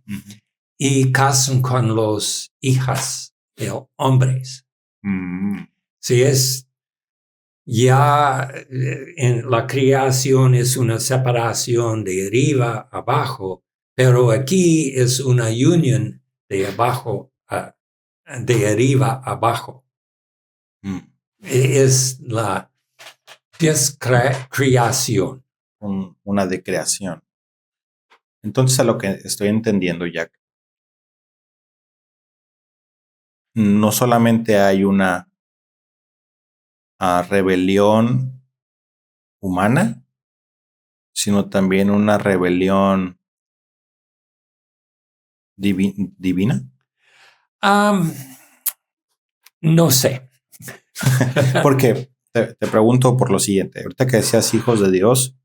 Speaker 2: Y casan con los hijas de hombres. Si es ya en la creación es una separación de arriba a abajo, pero aquí es una unión de abajo de arriba a abajo. Es la descreación.
Speaker 1: Una decreación. Entonces, a lo que estoy entendiendo, Jack, no solamente hay una rebelión humana, sino también una rebelión divina.
Speaker 2: No sé.
Speaker 1: Porque te pregunto por lo siguiente. Ahorita que decías hijos de Dios,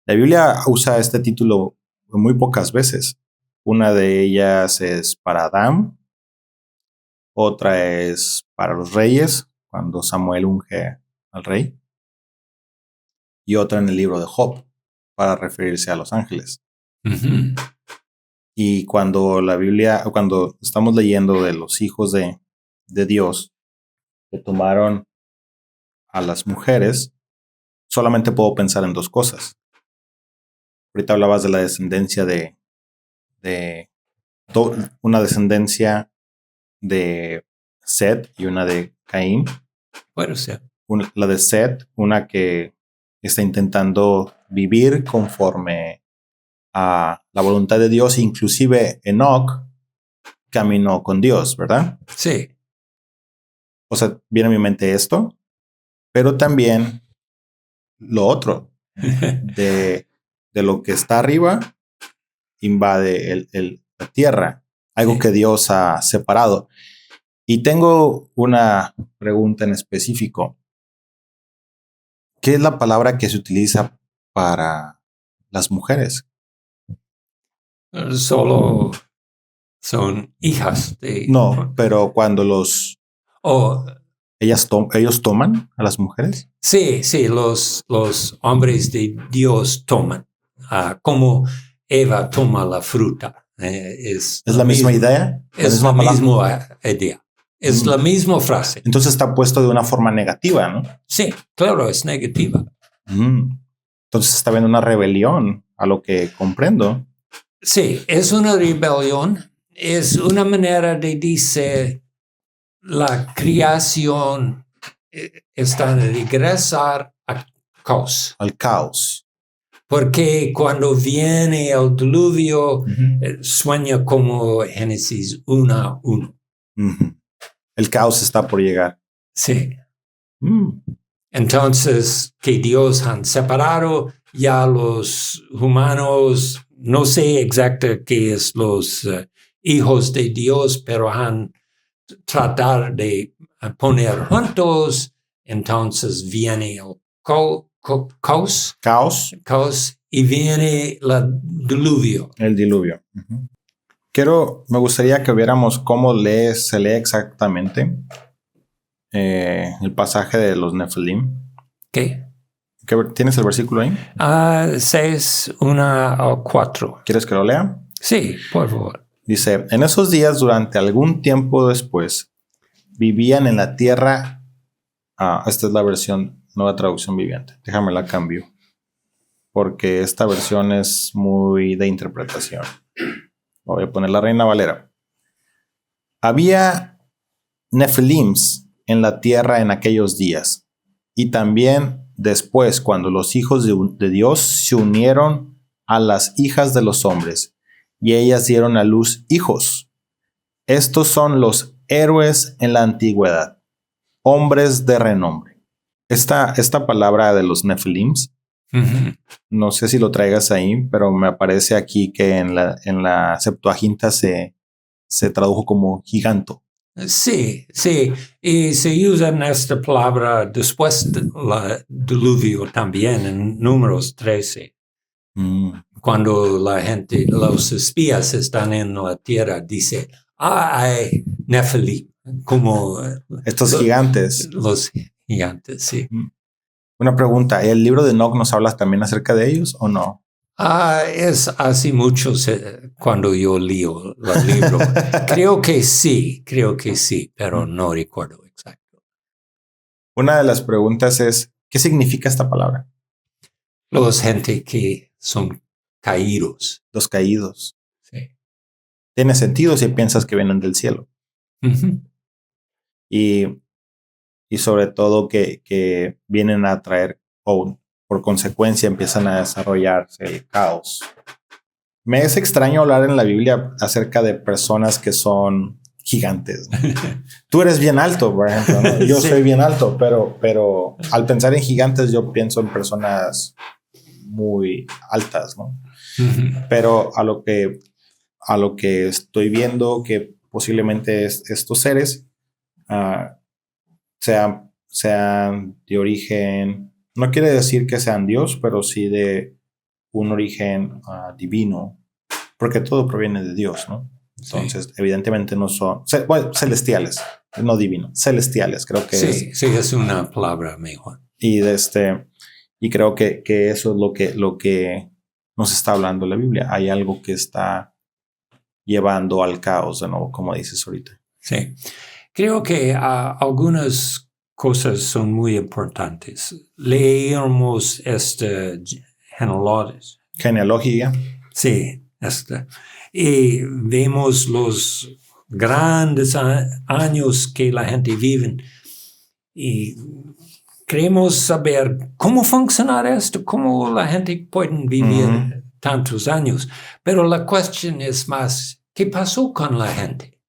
Speaker 1: la Biblia usa este título muy pocas veces. Una de ellas es para Adán, otra es para los reyes, cuando Samuel unge al rey, y otra en el libro de Job, para referirse a los ángeles. Y cuando cuando estamos leyendo de los hijos de Dios que tomaron a las mujeres, solamente puedo pensar en 2 cosas. Ahorita hablabas de la descendencia una descendencia de Set y una de Caín.
Speaker 2: Puede ser.
Speaker 1: La de Set, una que está intentando vivir conforme a la voluntad de Dios. Inclusive Enoc caminó con Dios, ¿verdad?
Speaker 2: Sí.
Speaker 1: O sea, viene a mi mente esto, pero también lo otro, de lo que está arriba invade la tierra, algo que Dios ha separado. Y tengo una pregunta en específico. ¿Qué es la palabra que se utiliza para las mujeres?
Speaker 2: Solo son hijas de...
Speaker 1: No, pero cuando
Speaker 2: Oh,
Speaker 1: ellos toman a las mujeres.
Speaker 2: sí, los hombres de Dios toman, como Eva toma la fruta.
Speaker 1: ¿Es la misma idea?
Speaker 2: Es la misma idea. Es la misma frase.
Speaker 1: Entonces está puesto de una forma negativa, ¿no?
Speaker 2: Sí, claro, es negativa.
Speaker 1: Entonces está habiendo una rebelión, a lo que comprendo.
Speaker 2: Sí, es una rebelión. Es una manera de decir la creación está en regresar al caos.
Speaker 1: Al caos.
Speaker 2: Porque cuando viene el diluvio, sueña como Génesis 1:1.
Speaker 1: El caos está por llegar.
Speaker 2: Sí. Entonces, que Dios han separado ya los humanos, no sé exactamente qué es los hijos de Dios, pero han tratado de poner juntos, entonces viene el caos y viene el diluvio.
Speaker 1: El diluvio. Me gustaría que viéramos cómo se lee exactamente el pasaje de los Nefilim.
Speaker 2: ¿Qué?
Speaker 1: ¿Tienes el versículo ahí?
Speaker 2: 6, 1-4.
Speaker 1: ¿Quieres que lo lea?
Speaker 2: Sí, por favor.
Speaker 1: Dice, en esos días, durante algún tiempo después, vivían en la tierra. Esta es la versión, nueva traducción viviente. Déjame la cambio, porque esta versión es muy de interpretación. Voy a poner la Reina Valera. Había Nefilims en la tierra en aquellos días, y también después, cuando los hijos de Dios se unieron a las hijas de los hombres, y ellas dieron a luz hijos. Estos son los héroes en la antigüedad, hombres de renombre. Esta palabra de los Nefilims, no sé si lo traigas ahí, pero me aparece aquí que en la Septuaginta se tradujo como giganto.
Speaker 2: Sí, y se usa esta palabra después del diluvio también en Números 13. Cuando la gente, los espías están en la tierra, dice, hay Nefilim, como
Speaker 1: estos gigantes.
Speaker 2: Los gigantes, sí.
Speaker 1: Una pregunta, ¿el libro de Enoc nos habla también acerca de ellos o no?
Speaker 2: Es hace mucho cuando yo leo el libro. Creo que sí, pero no recuerdo exacto.
Speaker 1: Una de las preguntas es, ¿qué significa esta palabra?
Speaker 2: Los gente que son caídos.
Speaker 1: Los caídos.
Speaker 2: Sí.
Speaker 1: Tiene sentido si piensas que vienen del cielo. Y sobre todo que vienen a traer, o por consecuencia empiezan a desarrollarse el caos. Me es extraño hablar en la Biblia acerca de personas que son gigantes. Tú eres bien alto, por ejemplo, ¿no? Yo soy bien alto, pero al pensar en gigantes yo pienso en personas muy altas, ¿no? Pero a lo que estoy viendo que posiblemente estos seres sean de origen, no quiere decir que sean Dios, pero sí de un origen divino, porque todo proviene de Dios, ¿no? Entonces, evidentemente no son celestiales, no divinos, celestiales, creo que
Speaker 2: sí, es una palabra mejor.
Speaker 1: Y creo que eso es lo que nos está hablando la Biblia. Hay algo que está llevando al caos de nuevo, como dices ahorita.
Speaker 2: Sí. Creo que algunas cosas son muy importantes. Leemos
Speaker 1: genealogía.
Speaker 2: Sí, y vemos los grandes años que la gente vive y queremos saber cómo funciona esto, cómo la gente puede vivir tantos años. Pero la cuestión es más, ¿qué pasó con la gente?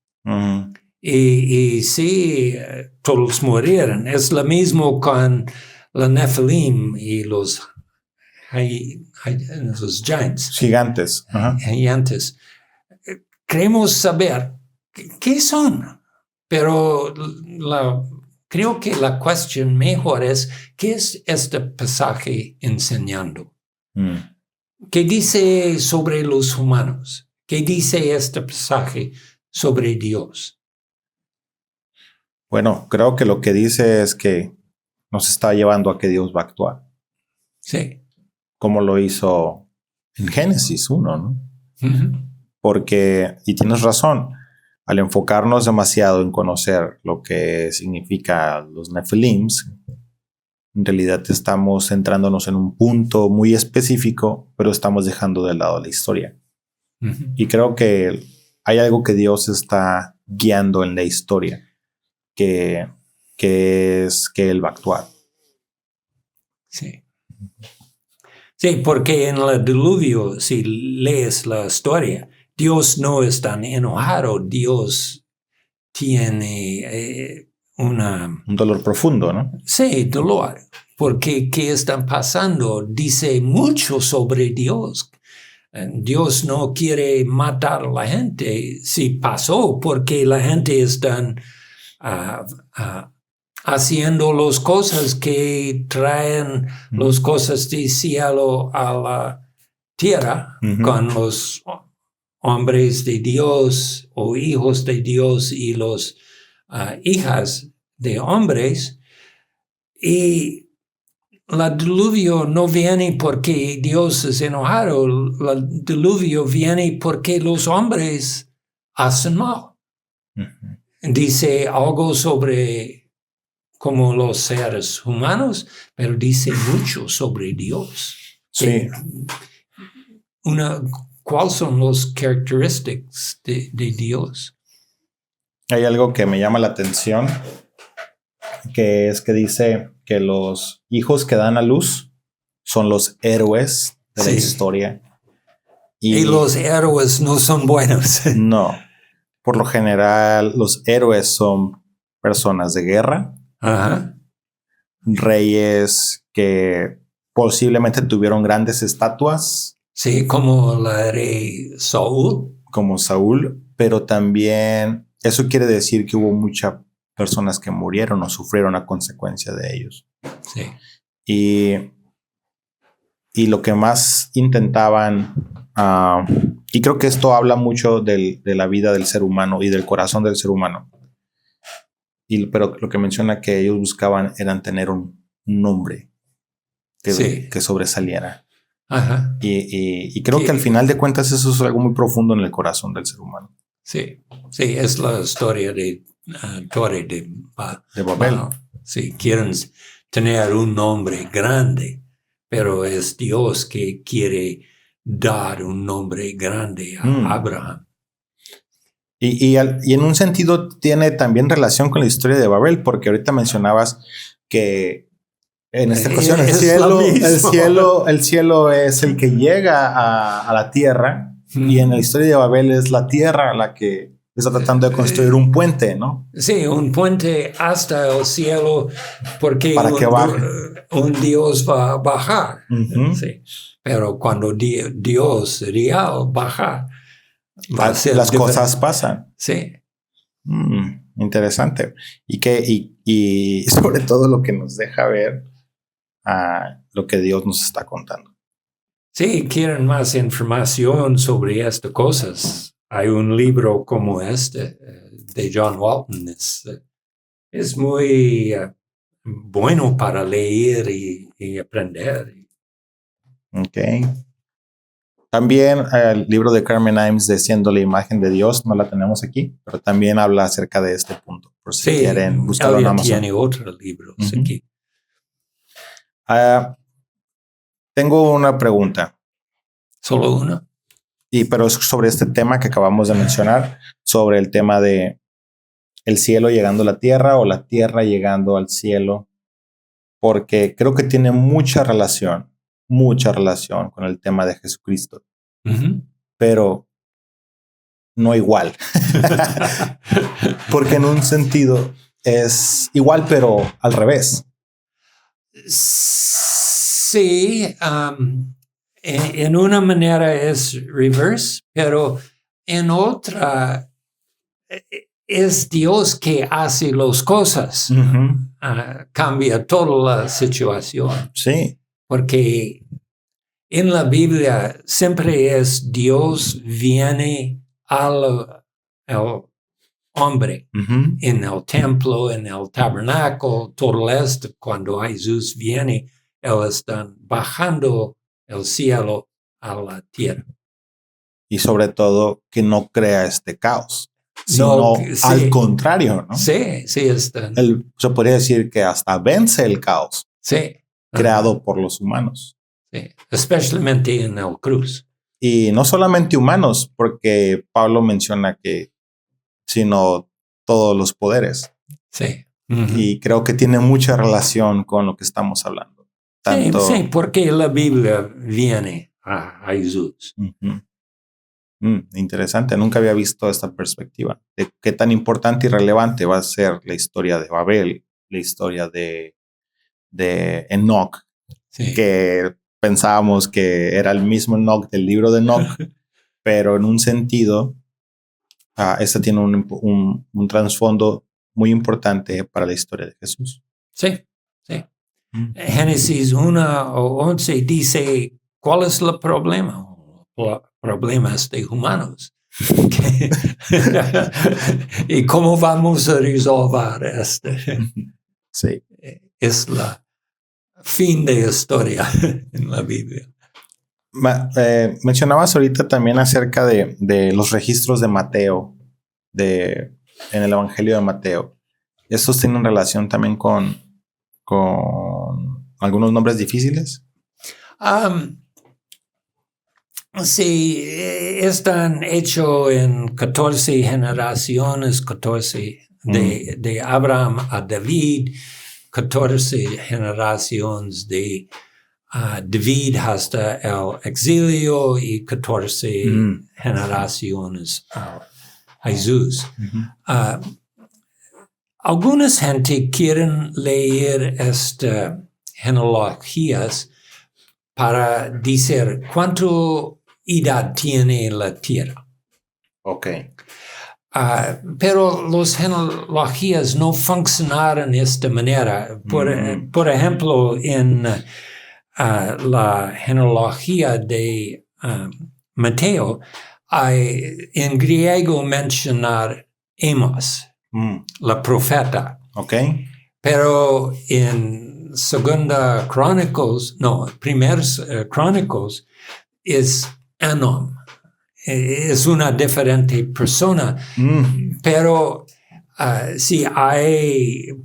Speaker 2: Y sí, todos murieron. Es lo mismo con los Nephilim y los giants.
Speaker 1: Gigantes.
Speaker 2: Gigantes. Queremos saber qué son, pero creo que la cuestión mejor es, ¿qué es este pasaje enseñando? ¿Qué dice sobre los humanos? ¿Qué dice este pasaje sobre Dios?
Speaker 1: Bueno, creo que lo que dice es que nos está llevando a que Dios va a actuar.
Speaker 2: Sí.
Speaker 1: Como lo hizo en Génesis 1, ¿no? Porque, y tienes razón, al enfocarnos demasiado en conocer lo que significa los Nephilims, en realidad estamos centrándonos en un punto muy específico, pero estamos dejando de lado la historia. Y creo que hay algo que Dios está guiando en la historia, que es que Él va a actuar.
Speaker 2: Sí. Sí, porque en el diluvio, si lees la historia, Dios no es tan enojado, Dios tiene un
Speaker 1: dolor profundo, ¿no?
Speaker 2: Sí, dolor, porque ¿qué está pasando? Dice mucho sobre Dios. Dios no quiere matar a la gente. Sí pasó porque la gente está haciendo las cosas que traen las cosas del cielo a la tierra con los hombres de Dios o hijos de Dios y los hijas de hombres. Y el diluvio no viene porque Dios es enojado, el diluvio viene porque los hombres hacen mal. Dice algo sobre como los seres humanos, pero dice mucho sobre Dios.
Speaker 1: Sí.
Speaker 2: ¿Cuáles son las características de Dios?
Speaker 1: Hay algo que me llama la atención, que es que dice que los hijos que dan a luz son los héroes de la historia.
Speaker 2: Y los héroes no son buenos.
Speaker 1: No. Por lo general, los héroes son personas de guerra. Reyes que posiblemente tuvieron grandes estatuas.
Speaker 2: Sí, como la rey Saúl.
Speaker 1: Como Saúl, pero también eso quiere decir que hubo muchas personas que murieron o sufrieron a consecuencia de ellos.
Speaker 2: Sí.
Speaker 1: Y lo que más intentaban, y creo que esto habla mucho de la vida del ser humano y del corazón del ser humano. Pero lo que menciona que ellos buscaban eran tener un nombre que sobresaliera. Y creo que al final de cuentas eso es algo muy profundo en el corazón del ser humano.
Speaker 2: Sí, es la historia de Torre de
Speaker 1: Babel.
Speaker 2: Sí, quieren tener un nombre grande, pero es Dios que quiere dar un nombre grande a Abraham.
Speaker 1: Y en un sentido tiene también relación con la historia de Babel, porque ahorita mencionabas que en esta ocasión el cielo es el que llega a la tierra, y en la historia de Babel es la tierra la que está tratando de construir un puente, ¿no?
Speaker 2: Sí, un puente hasta el cielo, porque
Speaker 1: para que baje.
Speaker 2: Un Dios va a bajar. Sí. Pero cuando Dios real baja,
Speaker 1: las cosas pasan.
Speaker 2: Sí.
Speaker 1: Interesante. Y sobre todo lo que nos deja ver lo que Dios nos está contando.
Speaker 2: Sí, quieren más información sobre estas cosas. Hay un libro como este de John Walton. Es muy bueno para leer y aprender.
Speaker 1: Ok. También el libro de Carmen Imes de Siendo la imagen de Dios, no la tenemos aquí, pero también habla acerca de este punto, por si quieren buscarlo en Amazon.
Speaker 2: Tiene otros libros aquí.
Speaker 1: Tengo una pregunta.
Speaker 2: ¿Solo una?
Speaker 1: Pero es sobre este tema que acabamos de mencionar, sobre el tema de el cielo llegando a la tierra o la tierra llegando al cielo. porque creo que tiene mucha relación con el tema de Jesucristo, pero no igual. Porque en un sentido es igual, pero al revés.
Speaker 2: Sí, en una manera es reverse, pero en otra es Dios que hace las cosas. Cambia toda la situación.
Speaker 1: Sí.
Speaker 2: Porque en la Biblia siempre es Dios viene al hombre en el templo, en el tabernáculo, todo esto. Cuando Jesús viene, Él está bajando el cielo a la tierra.
Speaker 1: Y sobre todo que no crea este caos, sino
Speaker 2: No, sí.
Speaker 1: al contrario, ¿no?
Speaker 2: Sí, sí está.
Speaker 1: Se podría decir que hasta vence el caos
Speaker 2: Sí.
Speaker 1: creado por los humanos.
Speaker 2: Sí, especialmente en el cruz.
Speaker 1: Y no solamente humanos, porque Pablo menciona que, sino todos los poderes.
Speaker 2: Sí.
Speaker 1: Y creo que tiene mucha relación con lo que estamos hablando. Tanto,
Speaker 2: sí, porque la Biblia viene a Jesús.
Speaker 1: Interesante, nunca había visto esta perspectiva de qué tan importante y relevante va a ser la historia de Babel, la historia de Enoch, que pensábamos que era el mismo Enoch del libro de Enoch, pero en un sentido, esta tiene un trasfondo muy importante para la historia de Jesús.
Speaker 2: Sí, sí. Génesis 1:11 dice, ¿cuál es el problema? Problemas de humanos. ¿Y cómo vamos a resolver esto?
Speaker 1: Sí.
Speaker 2: Es la fin de historia en la Biblia.
Speaker 1: Mencionabas ahorita también acerca de los registros de Mateo, en el Evangelio de Mateo. ¿Estos tienen relación también con algunos nombres difíciles?
Speaker 2: Sí, están hechos en 14 generaciones, 14 de Abraham a David, 14 generaciones de David hasta el exilio y 14 generaciones a Jesús. Algunas gente quieren leer estas genealogías para decir cuánto edad tiene la tierra.
Speaker 1: Ok.
Speaker 2: Pero las genealogías no funcionaron de esta manera. Por ejemplo, en la genealogía de Mateo, en griego mencionar Amos, la profeta.
Speaker 1: Ok.
Speaker 2: Pero en Primeros Chronicles es Anom. Es una diferente persona. Pero si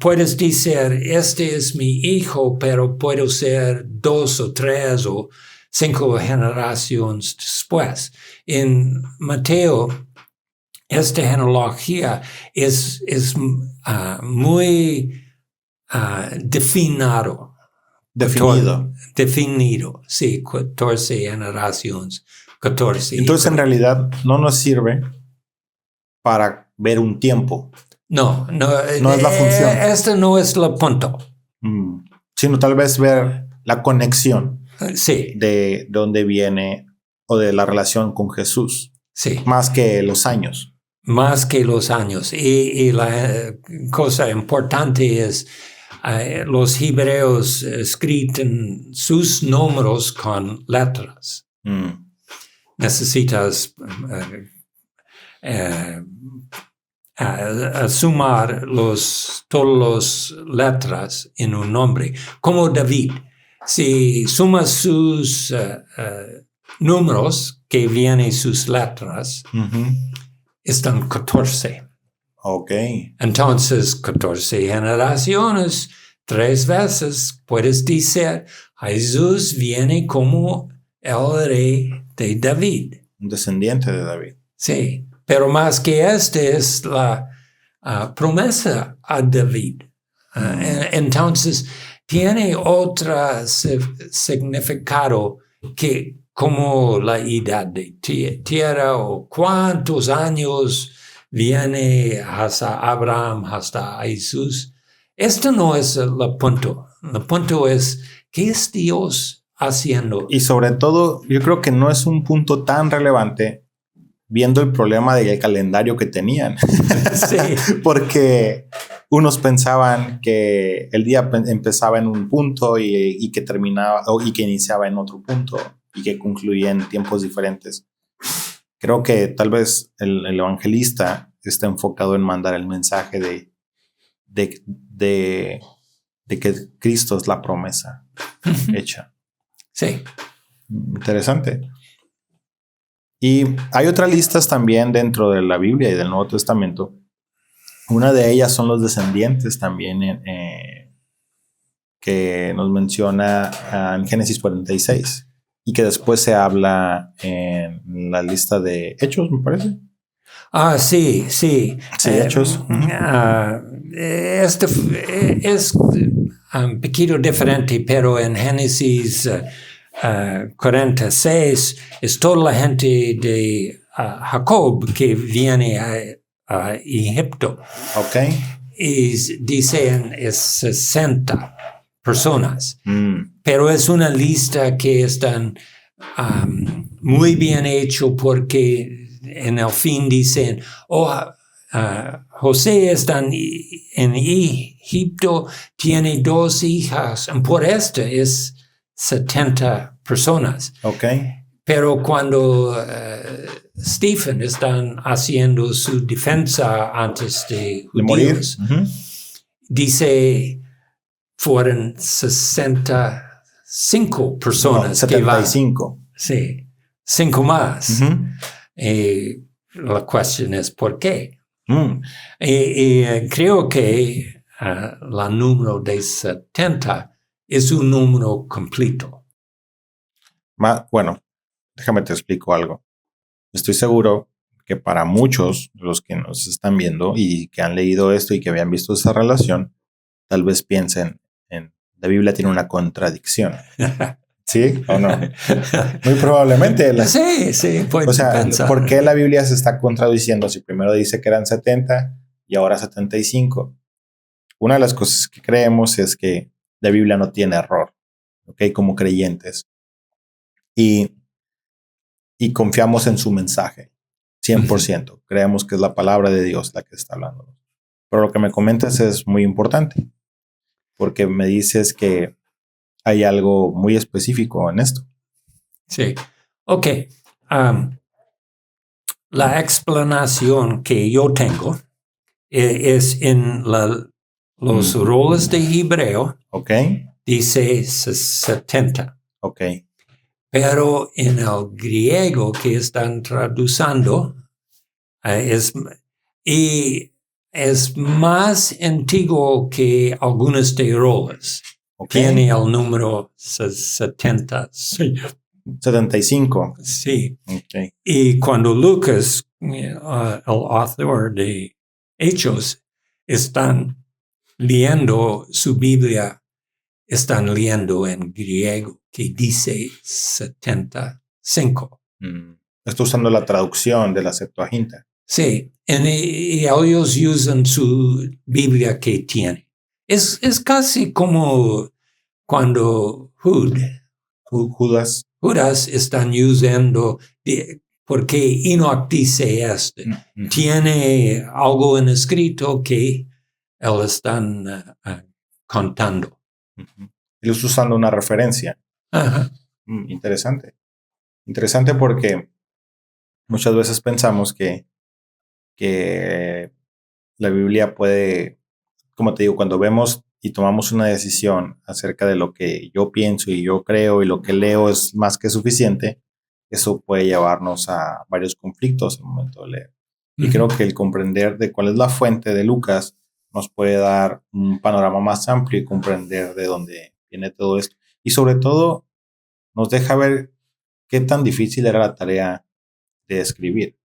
Speaker 2: puedes decir, este es mi hijo, pero puedo ser 2 o 3 o 5 generaciones después. En Mateo, esta genealogía es muy definido, sí, 14 generaciones, 14.
Speaker 1: Entonces, en realidad, no nos sirve para ver un tiempo.
Speaker 2: No
Speaker 1: es la función.
Speaker 2: Este no es el punto.
Speaker 1: Sino tal vez ver la conexión de dónde viene o de la relación con Jesús.
Speaker 2: Sí.
Speaker 1: Más que los años.
Speaker 2: Más que los años. Y la cosa importante es los hebreos escriben sus números con letras. Necesitas sumar todas las letras en un nombre. Como David. Si sumas sus números que vienen sus letras, están 14.
Speaker 1: Ok.
Speaker 2: Entonces, 14 generaciones, 3 veces puedes decir, Jesús viene como el rey de David.
Speaker 1: Un descendiente de David.
Speaker 2: Sí, pero más que es la promesa a David. Entonces, tiene otro significado que como la edad de tierra o cuántos años viene hasta Abraham, hasta Jesús. Esto no es el punto. El punto es, ¿qué es Dios haciendo?
Speaker 1: Y sobre todo, yo creo que no es un punto tan relevante viendo el problema del calendario que tenían.
Speaker 2: Sí.
Speaker 1: Porque unos pensaban que el día empezaba en un punto y que terminaba y que iniciaba en otro punto y que concluía en tiempos diferentes. Creo que tal vez el evangelista está enfocado en mandar el mensaje de que Cristo es la promesa hecha.
Speaker 2: Sí.
Speaker 1: Interesante. Y hay otras listas también dentro de la Biblia y del Nuevo Testamento. Una de ellas son los descendientes también que nos menciona en Génesis 46 y que después se habla en la lista de Hechos, me parece.
Speaker 2: Sí.
Speaker 1: Sí, Hechos.
Speaker 2: Este es un poquito diferente, pero en Génesis 46 es toda la gente de Jacob que viene a Egipto.
Speaker 1: Ok.
Speaker 2: Y dicen es 60 personas. Pero es una lista que están muy bien hecho porque en el fin dicen, José está en Egipto, tiene 2 hijas, y por esto es 70 personas.
Speaker 1: Okay.
Speaker 2: Pero cuando Stephen están haciendo su defensa antes de judíos, dice fueron 65 personas.
Speaker 1: No, 75.
Speaker 2: Sí, 5 más. La cuestión es ¿por qué? Y creo que la número de 70 es un número completo.
Speaker 1: Bueno, déjame te explico algo. Estoy seguro que para muchos de los que nos están viendo y que han leído esto y que habían visto esa relación, tal vez piensen en la Biblia tiene una contradicción. ¿Sí o no? Muy probablemente.
Speaker 2: Sí, puede pensar.
Speaker 1: ¿Por qué la Biblia se está contradiciendo si primero dice que eran 70 y ahora 75? Una de las cosas que creemos es que la Biblia no tiene error, ¿ok? Como creyentes. Y confiamos en su mensaje, 100%. Creemos que es la palabra de Dios la que está hablando. Pero lo que me comentas es muy importante, porque me dices que hay algo muy específico en esto.
Speaker 2: Sí. Ok. La explanación que yo tengo es en los roles de hebreo.
Speaker 1: Ok.
Speaker 2: Dice 70.
Speaker 1: Ok.
Speaker 2: Pero en el griego que están traduciendo es más antiguo que algunos de roles. Okay. Tiene el número 70.
Speaker 1: 75.
Speaker 2: Sí.
Speaker 1: Okay.
Speaker 2: Y cuando Lucas, el autor de Hechos, están leyendo su Biblia, están leyendo en griego que dice 75.
Speaker 1: Está usando la traducción de la Septuaginta.
Speaker 2: Sí, y ellos usan su Biblia que tiene. Es casi como cuando Judas están usando, porque Enoch dice esto. Tiene algo en escrito que él están contando.
Speaker 1: Él está usando una referencia.
Speaker 2: Ajá.
Speaker 1: Interesante. Interesante porque muchas veces pensamos que la Biblia puede, como te digo, cuando vemos y tomamos una decisión acerca de lo que yo pienso y yo creo y lo que leo es más que suficiente, eso puede llevarnos a varios conflictos al momento de leer. Y creo que el comprender de cuál es la fuente de Lucas nos puede dar un panorama más amplio y comprender de dónde viene todo esto. Y sobre todo, nos deja ver qué tan difícil era la tarea de escribir.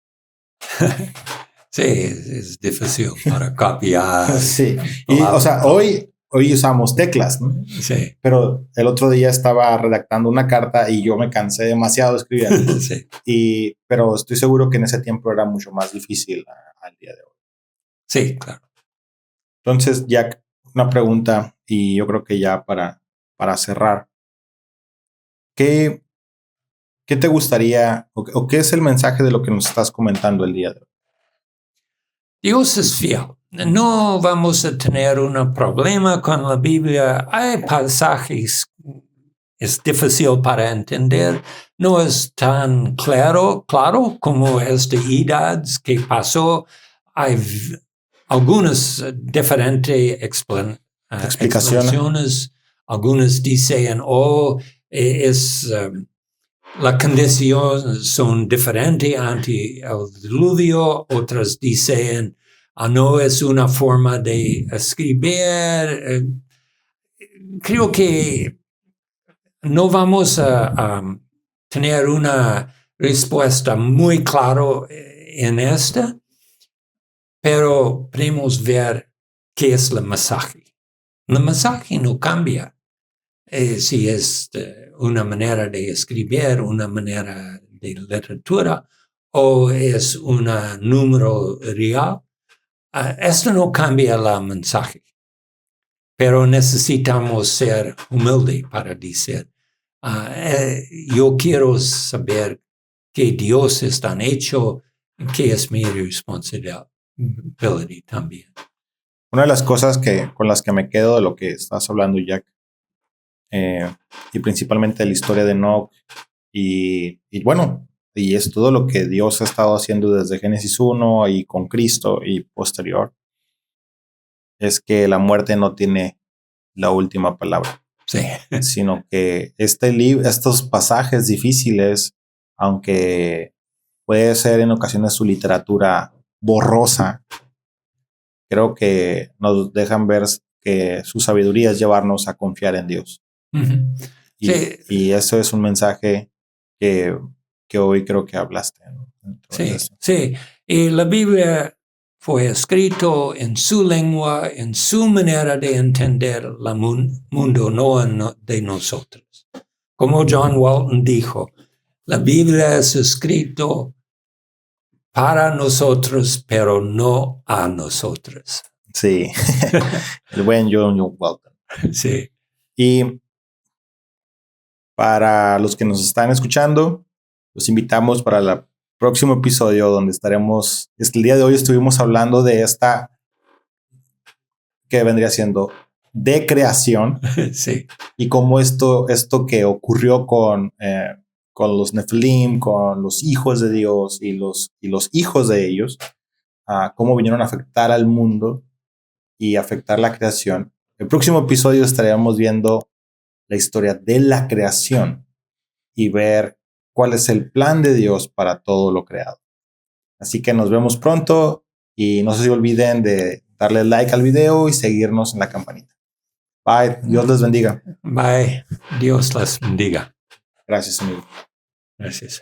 Speaker 2: Sí, es difícil para copiar.
Speaker 1: Sí. Y, o sea, hoy hoy usamos teclas, ¿no?
Speaker 2: Sí.
Speaker 1: Pero el otro día estaba redactando una carta y yo me cansé demasiado de escribir.
Speaker 2: Sí.
Speaker 1: Pero estoy seguro que en ese tiempo era mucho más difícil al día de hoy.
Speaker 2: Sí, claro.
Speaker 1: Entonces, Jack, una pregunta y yo creo que ya para cerrar. ¿Qué te gustaría o qué es el mensaje de lo que nos estás comentando el día de hoy?
Speaker 2: Dios es fiel. No vamos a tener un problema con la Biblia. Hay pasajes, es difícil para entender. No es tan claro como esta edad que pasó. Hay algunas diferentes explicaciones. Algunas dicen, la condición son diferentes ante el diluvio. Otras dicen, no es una forma de escribir. Creo que no vamos a tener una respuesta muy clara en esta, pero podemos ver qué es el mensaje. El mensaje no cambia. Si es una manera de escribir, una manera de literatura, o es un número real, esto no cambia el mensaje. Pero necesitamos ser humildes para decir, yo quiero saber que Dios es tan hecho, que es mi responsabilidad también.
Speaker 1: Una de las cosas con las que me quedo de lo que estás hablando, Jack, y principalmente la historia de Enoch, y es todo lo que Dios ha estado haciendo desde Génesis 1 y con Cristo y posterior, es que la muerte no tiene la última palabra.
Speaker 2: Sí.
Speaker 1: Sino que estos pasajes difíciles, aunque puede ser en ocasiones su literatura borrosa, creo que nos dejan ver que su sabiduría es llevarnos a confiar en Dios.
Speaker 2: Uh-huh.
Speaker 1: Y eso es un mensaje que hoy creo que hablaste, ¿no?
Speaker 2: Sí. Y la Biblia fue escrito en su lengua, en su manera de entender el mundo, no de nosotros. Como John Walton dijo, la Biblia es escrito para nosotros, pero no a nosotros.
Speaker 1: Sí, el buen John Walton.
Speaker 2: Sí.
Speaker 1: Y para los que nos están escuchando, los invitamos para el próximo episodio donde estaremos. El día de hoy estuvimos hablando de esta que vendría siendo de creación.
Speaker 2: Sí.
Speaker 1: Y cómo esto que ocurrió con los Nephilim, con los hijos de Dios y los hijos de ellos, cómo vinieron a afectar al mundo y afectar la creación. El próximo episodio estaremos viendo la historia de la creación y ver cuál es el plan de Dios para todo lo creado. Así que nos vemos pronto y no se olviden de darle like al video y seguirnos en la campanita. Bye, Dios les bendiga.
Speaker 2: Bye, Dios les bendiga.
Speaker 1: Gracias, amigo.
Speaker 2: Gracias.